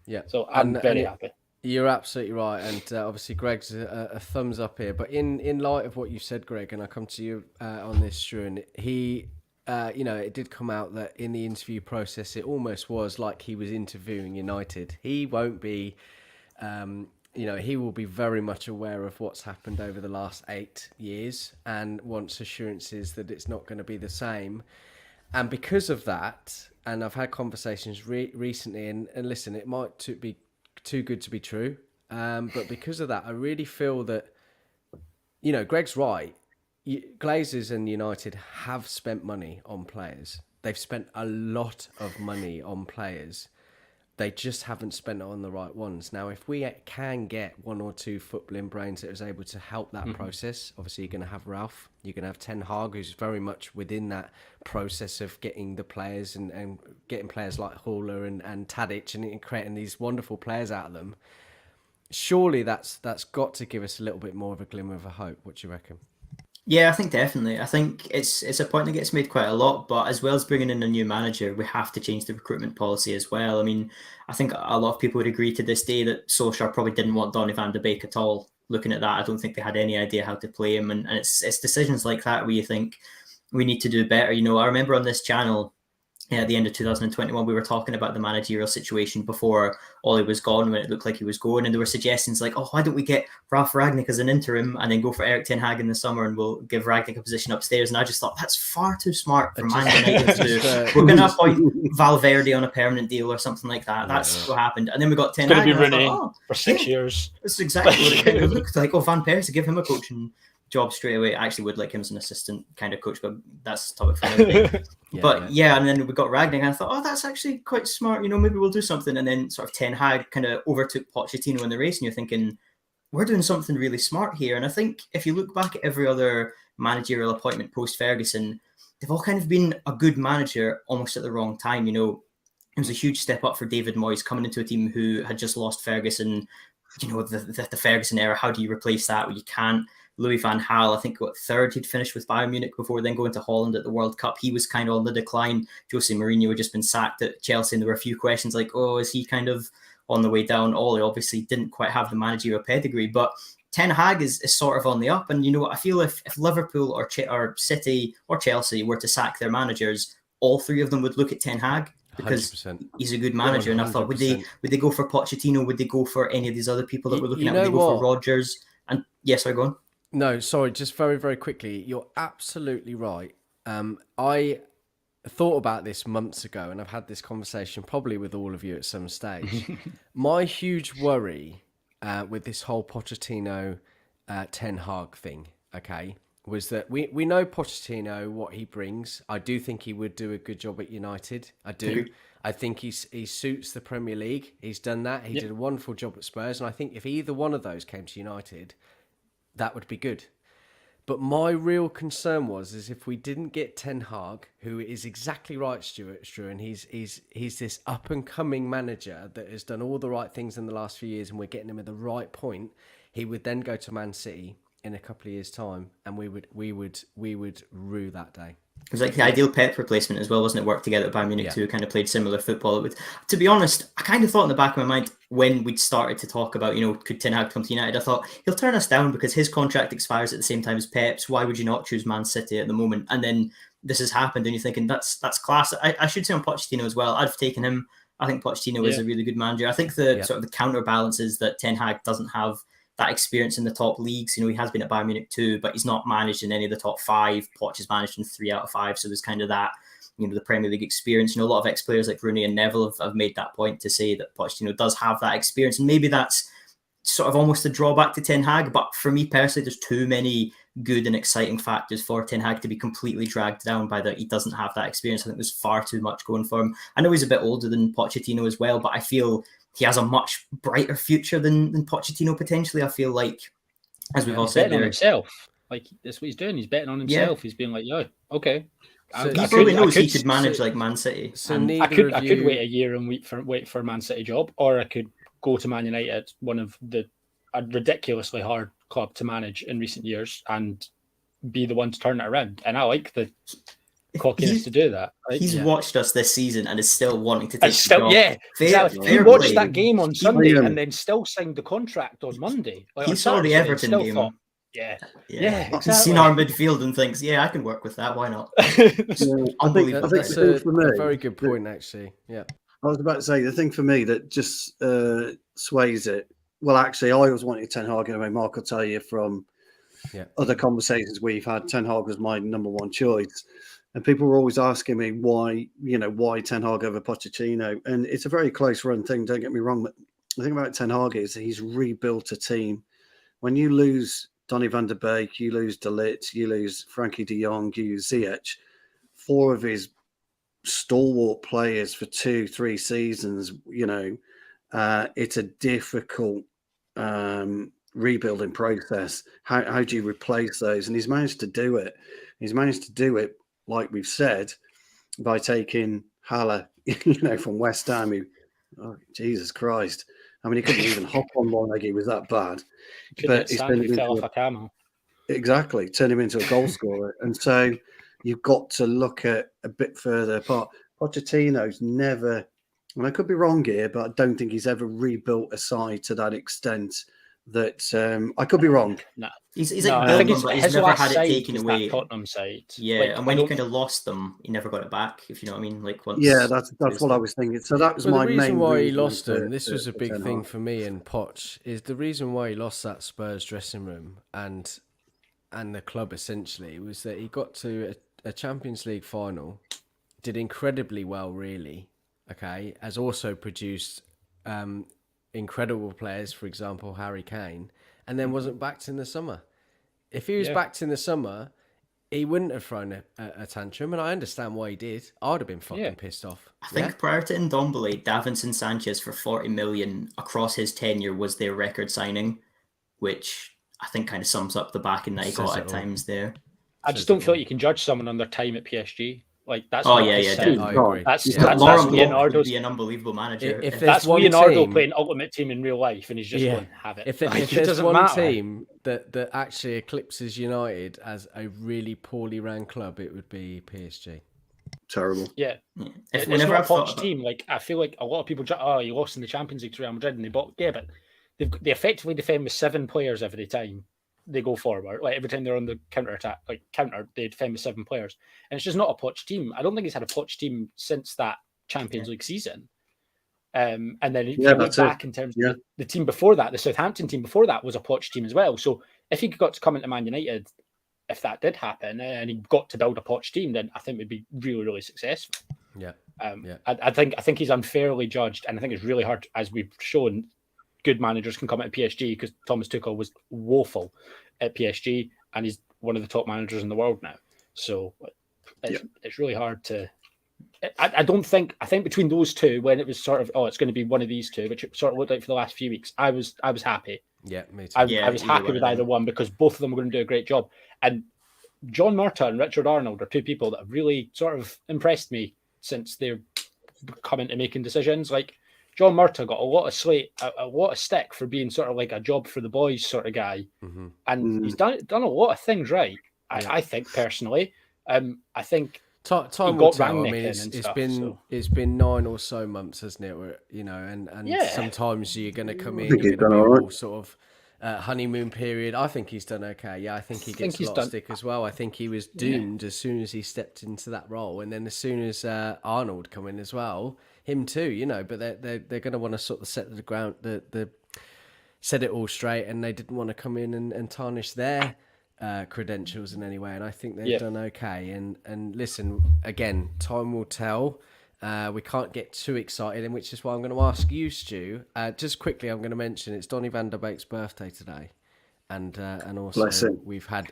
Yeah. So I'm very happy. You're absolutely right, and obviously Greg's a thumbs up here. But in light of what you said, Greg, and I come to you on this, Struan, he, it did come out that in the interview process, it almost was like he was interviewing United. He won't be, he will be very much aware of what's happened over the last 8 years and wants assurances that it's not going to be the same. And because of that, and I've had conversations recently, and listen, it might be too good to be true, but because of that, I really feel that, Greg's right. Glazers and United have spent money on players. They've spent a lot of money on players. They just haven't spent it on the right ones. Now, if we can get one or two footballing brains that is able to help that process, obviously you're going to have Ralph, you're going to have Ten Hag, who's very much within that process of getting the players and getting players like Haller and Tadic and creating these wonderful players out of them. Surely that's got to give us a little bit more of a glimmer of a hope. What do you reckon? Yeah, I think definitely. I think it's a point that gets made quite a lot, but as well as bringing in a new manager, we have to change the recruitment policy as well. I mean, I think a lot of people would agree to this day that Solskjaer probably didn't want Donny van de Beek at all. Looking at that, I don't think they had any idea how to play him, and it's decisions like that where you think we need to do better. I remember on this channel, at the end of 2021, we were talking about the managerial situation before Ollie was gone, when it looked like he was going, and there were suggestions like, why don't we get Ralf Rangnick as an interim and then go for Erik Ten Hag in the summer, and we'll give Rangnick a position upstairs. And I just thought, that's far too smart for Man United to do. We're going to appoint Valverde on a permanent deal or something like that. That's what happened. And then we got Ten Hag. It's going to be Rooney for 6 years. That's exactly what it kind of looked like. Van Persie, give him a coaching job straight away. I actually would like him as an assistant kind of coach, but that's a topic for another day. And then we got Rangnick, and I thought, that's actually quite smart. Maybe we'll do something. And then sort of Ten Hag kind of overtook Pochettino in the race, and you're thinking, we're doing something really smart here. And I think if you look back at every other managerial appointment post Ferguson, they've all kind of been a good manager almost at the wrong time. It was a huge step up for David Moyes coming into a team who had just lost Ferguson. The Ferguson era. How do you replace that? Well, you can't. Louis van Gaal, I think, third he'd finished with Bayern Munich before then going to Holland at the World Cup. He was kind of on the decline. Jose Mourinho had just been sacked at Chelsea, and there were a few questions like, is he kind of on the way down? Ollie obviously didn't quite have the managerial pedigree, but Ten Hag is sort of on the up. And you know what? I feel if Liverpool or City or Chelsea were to sack their managers, all three of them would look at Ten Hag because 100%. he's a good manager. 100%. And I thought, would they go for Pochettino? Would they go for any of these other people that we're looking at? Would they go for Rodgers? And yes, sorry, go on. No, sorry, just very, very quickly. You're absolutely right. I thought about this months ago, and I've had this conversation probably with all of you at some stage. My huge worry with this whole Pochettino Ten Hag thing, okay, was that we know Pochettino, what he brings. I do think he would do a good job at United. I do. I think he suits the Premier League. He's done that. He did a wonderful job at Spurs, and I think if either one of those came to United, that would be good. But my real concern is if we didn't get Ten Hag, who is exactly right, Struan, he's this up and coming manager that has done all the right things in the last few years, and we're getting him at the right point. He would then go to Man City in a couple of years' time, and we would rue that day. It was like the ideal Pep replacement as well, wasn't it? Worked together at Bayern Munich too, kind of played similar football. To be honest, I kind of thought in the back of my mind when we'd started to talk about, could Ten Hag come to United, I thought he'll turn us down because his contract expires at the same time as Pep's. Why would you not choose Man City at the moment? And then this has happened, and you're thinking that's class. I should say on Pochettino as well. I've taken him. I think Pochettino is a really good manager. I think the sort of the counterbalance is that Ten Hag doesn't have that experience in the top leagues. He has been at Bayern Munich too, but he's not managed in any of the top 5. Poch has managed in 3 out of 5. So there's kind of that, the Premier League experience. A lot of ex-players like Rooney and Neville have made that point to say that Pochettino does have that experience. And maybe that's sort of almost a drawback to Ten Hag. But for me personally, there's too many good and exciting factors for Ten Hag to be completely dragged down by that he doesn't have that experience. I think there's far too much going for him. I know he's a bit older than Pochettino as well, but I feel he has a much brighter future than Pochettino potentially. I feel like, as we've all said, on himself. Like that's what he's doing. He's betting on himself. Yeah. He's being like, okay. So he probably knows he could manage like Man City. So I could wait a year and wait for a Man City job, or I could go to Man United, one of a ridiculously hard club to manage in recent years, and be the one to turn it around. And I like the cockiness to do that. Right? He's watched us this season and is still wanting to take the job. Yeah, exactly. He watched that game on Sunday and then still signed the contract on Monday. He saw the Everton game. Thought, exactly. He's seen our midfield and thinks, I can work with that. Why not? I think that's a very good point, actually. Yeah. I was about to say, the thing for me that just sways it, well, actually, I always wanted Ten Hag anyway. Mark will tell you from other conversations we've had, Ten Hag was my number one choice. And people were always asking me why Ten Hag over Pochettino. And it's a very close run thing, don't get me wrong. But the thing about Ten Hag is he's rebuilt a team. When you lose Donny van der Beek, you lose De Ligt, you lose Frankie de Jong, you lose Ziyech, 4 of his stalwart players for 2-3 seasons, it's a difficult rebuilding process. How do you replace those? And he's managed to do it. He's managed to do it, like we've said, by taking Haller, from West Ham. Jesus Christ. I mean, he couldn't even hop on one leg. He was that bad. But he's been fell off a camel. Exactly. Turn him into a goal scorer. And so you've got to look at a bit further apart. Pochettino's never, and I could be wrong here, but I don't think he's ever rebuilt a side to that extent. That I could be wrong. No, he's like building, but he's never had it taken away. Tottenham side, and when he kind of lost them, he never got it back. If you know what I mean, like once. Yeah, that's what I was thinking. So that was my main reason why he lost them. This was a big thing for me and Poch. Is the reason why he lost that Spurs dressing room and the club essentially was that he got to a Champions League final, did incredibly well, really. Okay, has also produced. Incredible players, for example, Harry Kane, and then wasn't backed in the summer. If he was backed in the summer, he wouldn't have thrown a tantrum, and I understand why he did. I would have been fucking pissed off. I think prior to Ndombele, Davinson Sanchez for 40 million across his tenure was their record signing, which I think kind of sums up the backing that he got at times there. I just don't feel like you can judge someone on their time at PSG. Like that's That's Leonardo would be an unbelievable manager. If that's Leonardo playing Ultimate Team in real life, and he's just going to have it. If there's one team that actually eclipses United as a really poorly ran club, it would be PSG. Terrible. Yeah. It's not a Poch team. Like I feel like a lot of people, he lost in the Champions League to Real Madrid, and they bought. Yeah, but they effectively defend with 7 players every time they go forward. Like every time they're on the counter attack, they defend with 7 players, and it's just not a Poch team. I don't think he's had a Poch team since that Champions League season. And then if you look back in terms of the team before that, the Southampton team before that was a Poch team as well. So if he got to come into Man United, if that did happen and he got to build a Poch team, then I think we'd be really, really successful. Yeah. I think he's unfairly judged, and I think it's really hard, as we've shown. Good managers can come at PSG because Thomas Tuchel was woeful at PSG, and he's one of the top managers in the world now. So it's really hard to. I think between those two, when it was sort of it's going to be one of these two, which it sort of looked like for the last few weeks, I was happy. Yeah, me too. I was happy with either one because both of them were going to do a great job. And John Murtaugh and Richard Arnold are two people that have really sort of impressed me since they're coming to making decisions. Like John Murtaugh got a lot of stick for being sort of like a job for the boys sort of guy, and he's done a lot of things right. I think personally, I think. Time will tell. I mean, it's been 9 or so months, hasn't it? Where, and sometimes you're going to come in, you're going to be all sort of honeymoon period. I think he's done okay. Yeah, I think he gets a lot of stick as well. I think he was doomed as soon as he stepped into that role, and then as soon as Arnold come in as well, him too. But they're going to want to sort of set the ground, set it all straight, and they didn't want to come in and tarnish their credentials in any way, and I think they've done okay. And listen, again, time will tell. We can't get too excited, and which is why I'm going to ask you, Stu. Just quickly, I'm going to mention it's Donny van der Beek's birthday today, and also we've had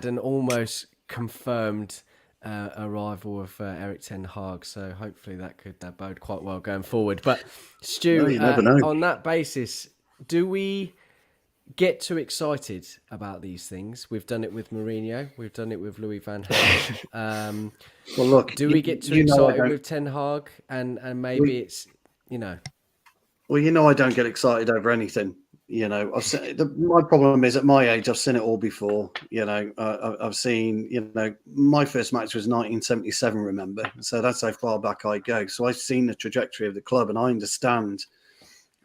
an almost confirmed arrival of Erik ten Hag, so hopefully that could bode quite well going forward. But Stu, you never know. On that basis, do we get too excited about these things? We've done it with Mourinho. We've done it with Louis van Gaal. Well, look. Do we get too excited with Ten Hag? And maybe it's, Well, I don't get excited over anything. My problem is at my age, I've seen it all before. I've seen, my first match was 1977, remember? So that's how far back I go. So I've seen the trajectory of the club, and I understand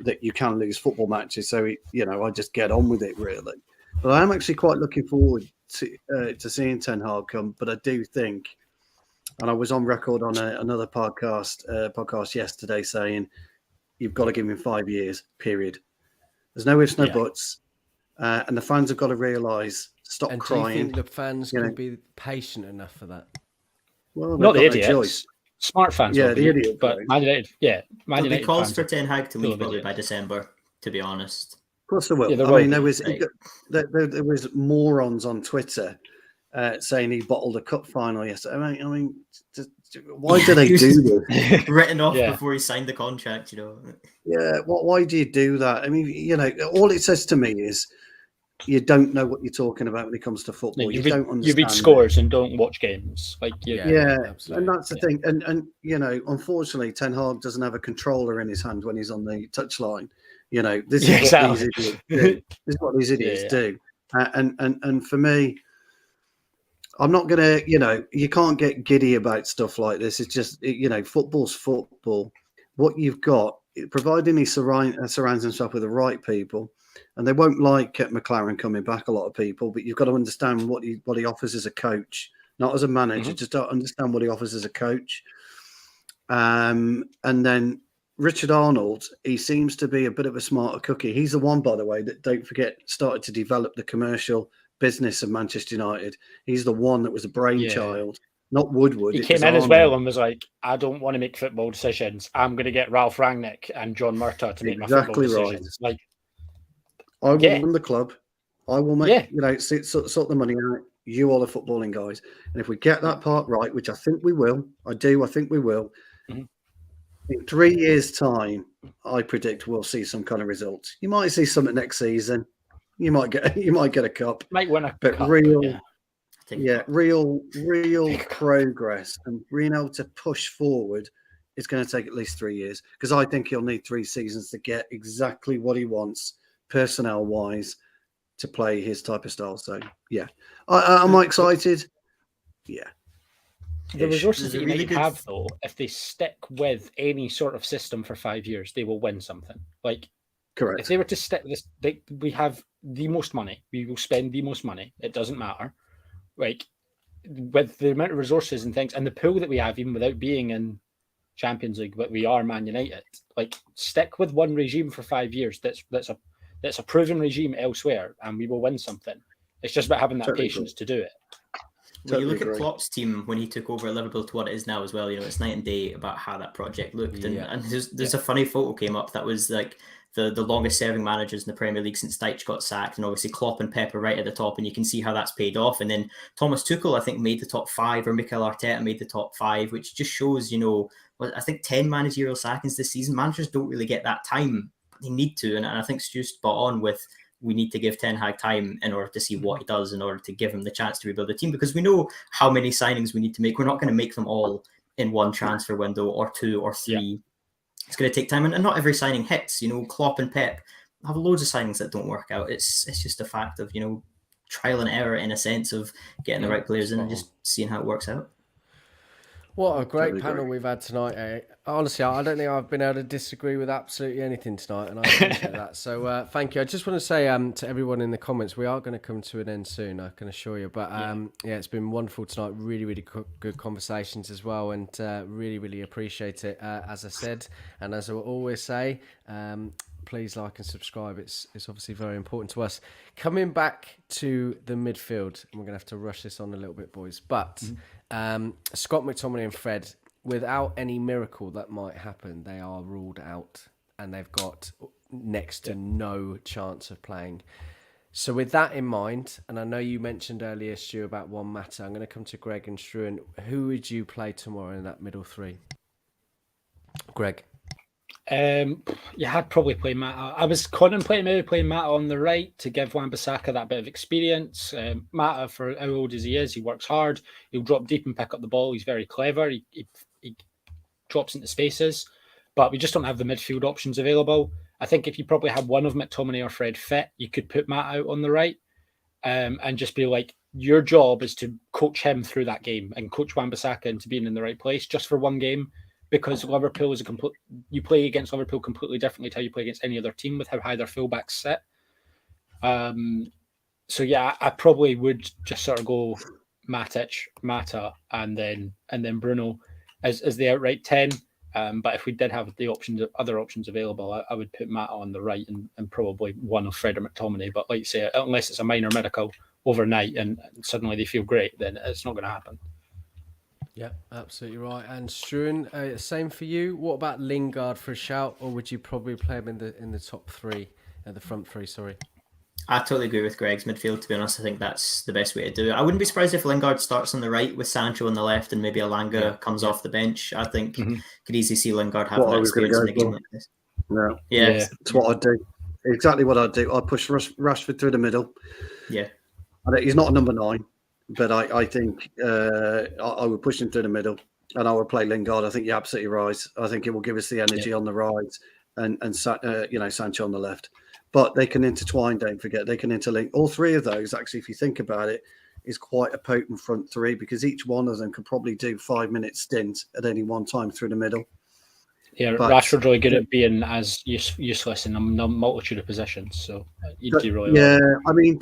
that you can lose football matches, so I just get on with it really. But I am actually quite looking forward to seeing Ten Hag come. But I do think, and I was on record on another podcast yesterday saying you've got to give him 5 years. Period. There's no ifs, no buts, and the fans have got to realise. Stop crying. Do you think the fans can be patient enough for that? Well, not the idiots. Smart fans, the idiot. But Man United, Man United. There'll be calls for Ten Hag to leave by December. To be honest, of course there will. There was morons on Twitter saying he bottled a cup final yesterday. I mean, why do they do this? Written off before he signed the contract, Yeah, why do you do that? I mean, all it says to me is you don't know what you're talking about when it comes to football. No, you don't understand. You read scores and don't watch games. Absolutely. And that's the thing. And unfortunately, Ten Hag doesn't have a controller in his hand when he's on the touchline. This is what these idiots do. This is what these idiots do. And for me, I'm not gonna. You can't get giddy about stuff like this. It's just football's football. What you've got, providing he surrounds himself with the right people. And they won't like McLaren coming back, a lot of people, but you've got to understand what he offers as a coach, not as a manager. Just don't understand what he offers as a coach. And then Richard Arnold, he seems to be a bit of a smarter cookie. He's the one, by the way, that, don't forget, started to develop the commercial business of Manchester United. He's the one that was a brainchild, not Woodward. He came in as well and was like, I don't want to make football decisions. I'm going to get Ralph Rangnick and John Murtaugh to make my football decisions. Like, I will run the club. I will make, sort the money out. You are the footballing guys. And if we get that part right, which I think we will, I think we will, in 3 years' time, I predict we'll see some kind of results. You might see something next season. You might get a cup. Might win a cup. But real progress and being able to push forward is going to take at least 3 years, because I think he'll need 3 seasons to get exactly what he wants personnel wise to play his type of style. So am I excited? Yeah. The resources that United have, though, if they stick with any sort of system for 5 years, they will win something. Like Correct. If they were to stick with this, we have the most money. We will spend the most money. It doesn't matter. Like, with the amount of resources and things, and the pool that we have, even without being in Champions League, but we are Man United. Like, stick with one regime for 5 years. That's a proven regime elsewhere, and we will win something. It's just about having that patience to do it. Well, you look at Klopp's team when he took over Liverpool to what it is now as well. It's night and day about how that project looked. And there's a funny photo came up that was like the longest serving managers in the Premier League since Dyche got sacked. And obviously Klopp and Pep are right at the top, and you can see how that's paid off. And then Thomas Tuchel, I think, made the top 5, or Mikel Arteta made the top 5, which just shows, I think 10 managerial sackings this season. Managers don't really get that time. They need to. And I think Stu's spot on with, we need to give Ten Hag time in order to see what he does, in order to give him the chance to rebuild the team, because we know how many signings we need to make. We're not going to make them all in one transfer window or 2 or 3. Yeah. It's going to take time, and not every signing hits. Klopp and Pep have loads of signings that don't work out. It's just a fact of trial and error, in a sense, of getting the right players in and just seeing how it works out. What a great panel we've had tonight, eh? Honestly, I don't think I've been able to disagree with absolutely anything tonight, and I appreciate that. So thank you. I just want to say to everyone in the comments, we are going to come to an end soon, I can assure you. But it's been wonderful tonight. Really, really good conversations as well, and really, really appreciate it. As I said, and as I always say, please like and subscribe. It's obviously very important to us. Coming back to the midfield, and we're going to have to rush this on a little bit, boys. But Scott McTominay and Fred, without any miracle that might happen, they are ruled out, and they've got next to no chance of playing. So with that in mind, and I know you mentioned earlier, Stu, about Juan Mata, I'm going to come to Greg and Struan. Who would you play tomorrow in that middle 3? Greg? I'd probably play Mata. I was contemplating maybe playing Mata on the right to give Wan-Bissaka that bit of experience. Mata, for how old as he is, he works hard. He'll drop deep and pick up the ball. He's very clever. He drops into spaces, but we just don't have the midfield options available. I think if you probably had one of McTominay or Fred fit, you could put Mata out on the right, and just be like, your job is to coach him through that game and coach Wan-Bissaka into being in the right place just for one game. Because Liverpool is you play against Liverpool completely differently to how you play against any other team with how high their fullbacks sit. I probably would just sort of go Matic, Mata, and then Bruno as the outright 10. But if we did have the other options available, I would put Mata on the right and probably one of Fred or McTominay. But like you say, unless it's a minor medical overnight and suddenly they feel great, then it's not going to happen. Yeah, absolutely right. And Struan, same for you. What about Lingard for a shout, or would you probably play him in the top 3, the front 3? Sorry. I totally agree with Greg's midfield. To be honest, I think that's the best way to do it. I wouldn't be surprised if Lingard starts on the right with Sancho on the left, and maybe Alanga comes off the bench. I think could easily see Lingard having that experience in a game like this. No, yeah, that's what I'd do. Exactly what I'd do. I'd push Rashford through the middle. Yeah, he's not a number 9. But I think I would push him through the middle, and I would play Lingard. I think you're absolutely right. I think it will give us the energy on the right, and Sancho on the left. But they can intertwine. Don't forget, they can interlink. All 3 of those, actually, if you think about it, is quite a potent front 3, because each one of them could probably do 5-minute stint at any one time through the middle. Yeah, but Rashford's really good at being as useless in a multitude of positions. So you do really well. Yeah, I mean,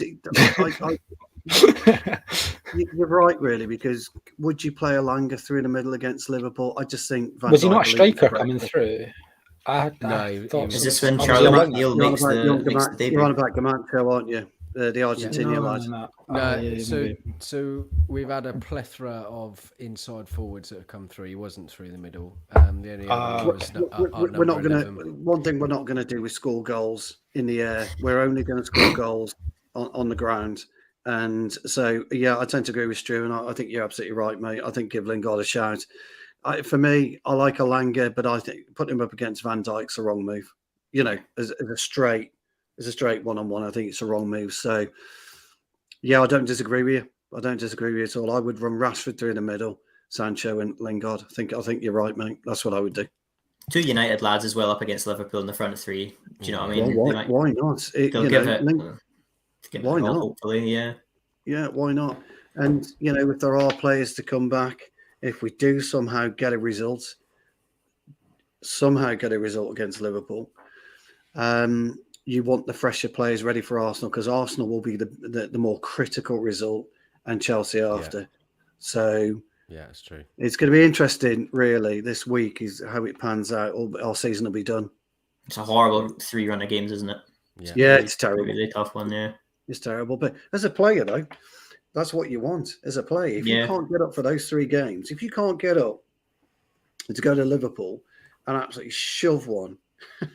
you're right, really, because would you play Alanga through the middle against Liverpool? I just think was he not a striker coming through? Is this when Charlie McNeil makes the debut? You're on about Gamancho, aren't you? The Argentinian lad. So we've had a plethora of inside forwards that have come through. He wasn't through the middle. The only we're not going to. One thing we're not going to do is score goals in the air. We're only going to score goals on the ground. And so, I tend to agree with Stu, and I think you're absolutely right, mate. I think give Lingard a shout. For me, I like Alanga, but I think putting him up against Van Dijk's the wrong move. As a straight one-on-one, I think it's a wrong move. So, I don't disagree with you. I don't disagree with you at all. I would run Rashford through the middle, Sancho and Lingard. I think you're right, mate. That's what I would do. 2 United lads as well up against Liverpool in the front 3. Do you know what I mean? Why not? Why not? Hopefully, yeah. Yeah, why not? And, if there are players to come back, if we do somehow get a result against Liverpool, you want the fresher players ready for Arsenal, because Arsenal will be the more critical result, and Chelsea after. Yeah. So Yeah, it's true. it's going to be interesting, really. This week is how it pans out. Our season will be done. It's a horrible 3 run of games, isn't it? Yeah, it's terrible. Really tough one, yeah. It's terrible. But as a player, though, that's what you want as a player. If you can't get up for those 3 games, if you can't get up to go to Liverpool and absolutely shove one,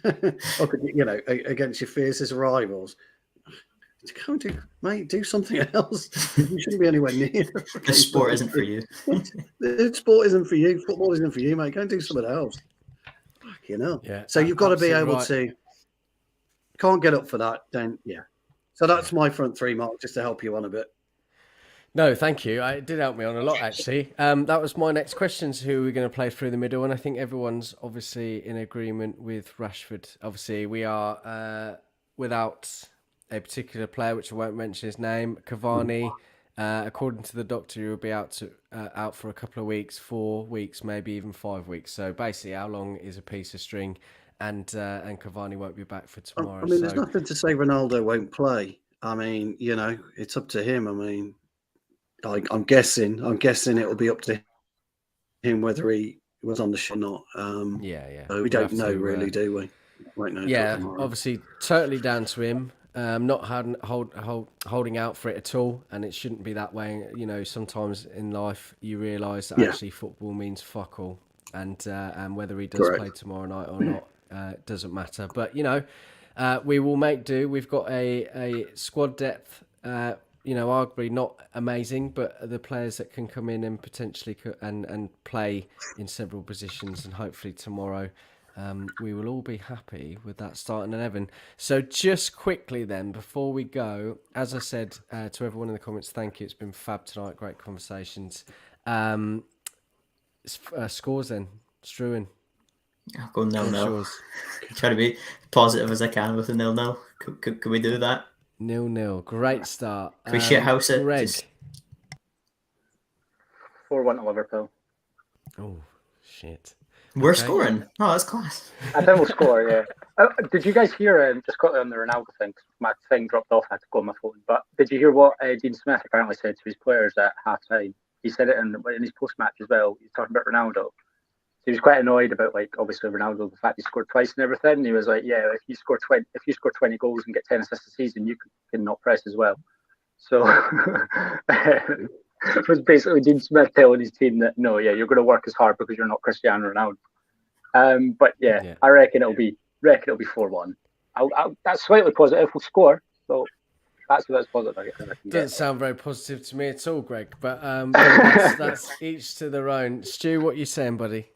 against your fiercest rivals, go and do something else. You shouldn't be anywhere near. The sport isn't for you. The sport isn't for you. Football isn't for you, mate. Go and do something else. Yeah. So you've got to be able to. Can't get up for that, then yeah. So that's my front 3, Mark, just to help you on a bit. No, thank you. It did help me on a lot, actually. That was my next questions, who we're going to play through the middle. And I think everyone's obviously in agreement with Rashford. Obviously, we are without a particular player, which I won't mention his name, Cavani. According to the doctor, he will be out for a couple of weeks, 4 weeks, maybe even 5 weeks. So basically, how long is a piece of string? And Cavani won't be back for tomorrow. I mean, there's nothing to say Ronaldo won't play. I mean, it's up to him. I mean, I'm guessing it'll be up to him whether he was on the show or not. Yeah. So we don't know, really, do we? Won't know. Yeah, obviously, totally down to him. Not holding out for it at all, and it shouldn't be that way. Sometimes in life you realise that actually football means fuck all, and whether he does play tomorrow night or not doesn't matter. But we will make do. We've got a squad depth. Arguably not amazing, but the players that can come in and potentially and play in several positions, and hopefully tomorrow. We will all be happy with that starting 11. So just quickly then, before we go, as I said to everyone in the comments, thank you. It's been fab tonight. Great conversations. Scores then, Struan. I'll go 0-0. Try to be positive as I can with a 0-0. Can we do that? 0-0. Great start. Can we shithouse it? Greg. 4-1 to Liverpool. Oh, shit. We're scoring. Oh, that's class. I think we'll score, yeah. Did you guys hear, just quickly on the Ronaldo thing, my thing dropped off, I had to go on my phone, but did you hear what Dean Smith apparently said to his players at half-time? He said it in his post-match as well. He was talking about Ronaldo. He was quite annoyed about, obviously Ronaldo, the fact he scored twice and everything. And he was like, yeah, if you score 20 goals and get 10 assists a season, you can not press as well. So it was basically Dean Smith telling his team that, no, yeah, you're going to work as hard because you're not Cristiano Ronaldo. But yeah, I reckon it'll be 4-1. That's slightly positive. We'll score. So that's positive. Doesn't sound very positive to me at all, Greg. But that's each to their own. Stu, what are you saying, buddy?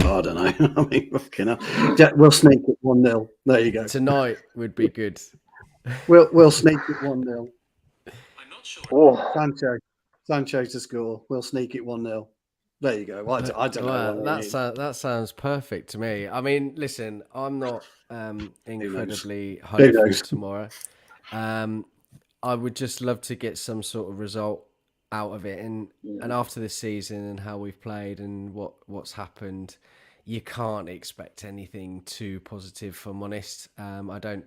I don't know. I mean, fucking hell. We'll sneak it 1-0. There you go. Tonight would be good. We'll sneak it 1-0. I'm not sure. Oh. Sancho to score. We'll sneak it 1-0. There you go. I don't know. That sounds perfect to me. I mean, listen, I'm not incredibly hopeful tomorrow. I would just love to get some sort of result out of it, and after this season and how we've played and what's happened, you can't expect anything too positive, if I'm honest. I don't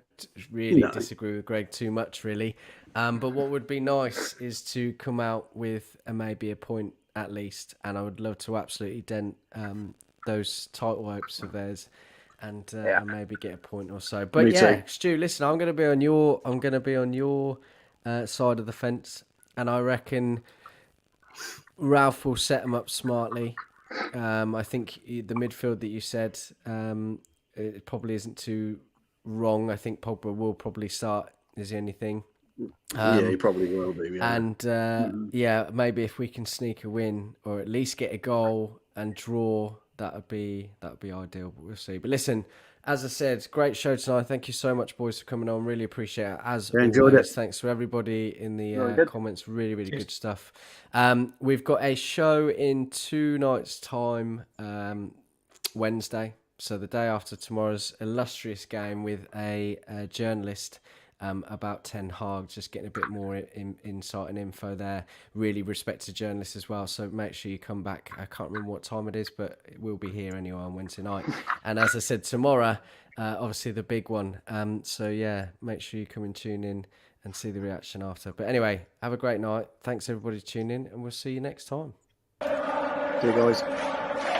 really disagree with Greg too much, really. But what would be nice is to come out with maybe a point at least, and I would love to absolutely dent those title hopes of theirs, and maybe get a point or so. But Stu, listen, I'm going to be on your side of the fence, and I reckon Ralph will set them up smartly. I think the midfield that you said, it probably isn't too wrong. I think Pogba will probably start, is the only thing. He probably will be. Yeah. And maybe if we can sneak a win or at least get a goal and draw, that would be ideal. But we'll see. But listen, as I said, great show tonight. Thank you so much, boys, for coming on. Really appreciate it. As enjoyed always, it. Thanks for everybody in the comments. Really, really good stuff. We've got a show in 2 nights' time, Wednesday. So the day after tomorrow's illustrious game with a journalist about Ten Hag, just getting a bit more insight and info there. Really respected journalist as well. So make sure you come back. I can't remember what time it is, but we'll be here anyway on Wednesday night. And as I said, tomorrow, obviously the big one. So yeah, make sure you come and tune in and see the reaction after. But anyway, have a great night. Thanks everybody for tuning in, and we'll see you next time. See you guys.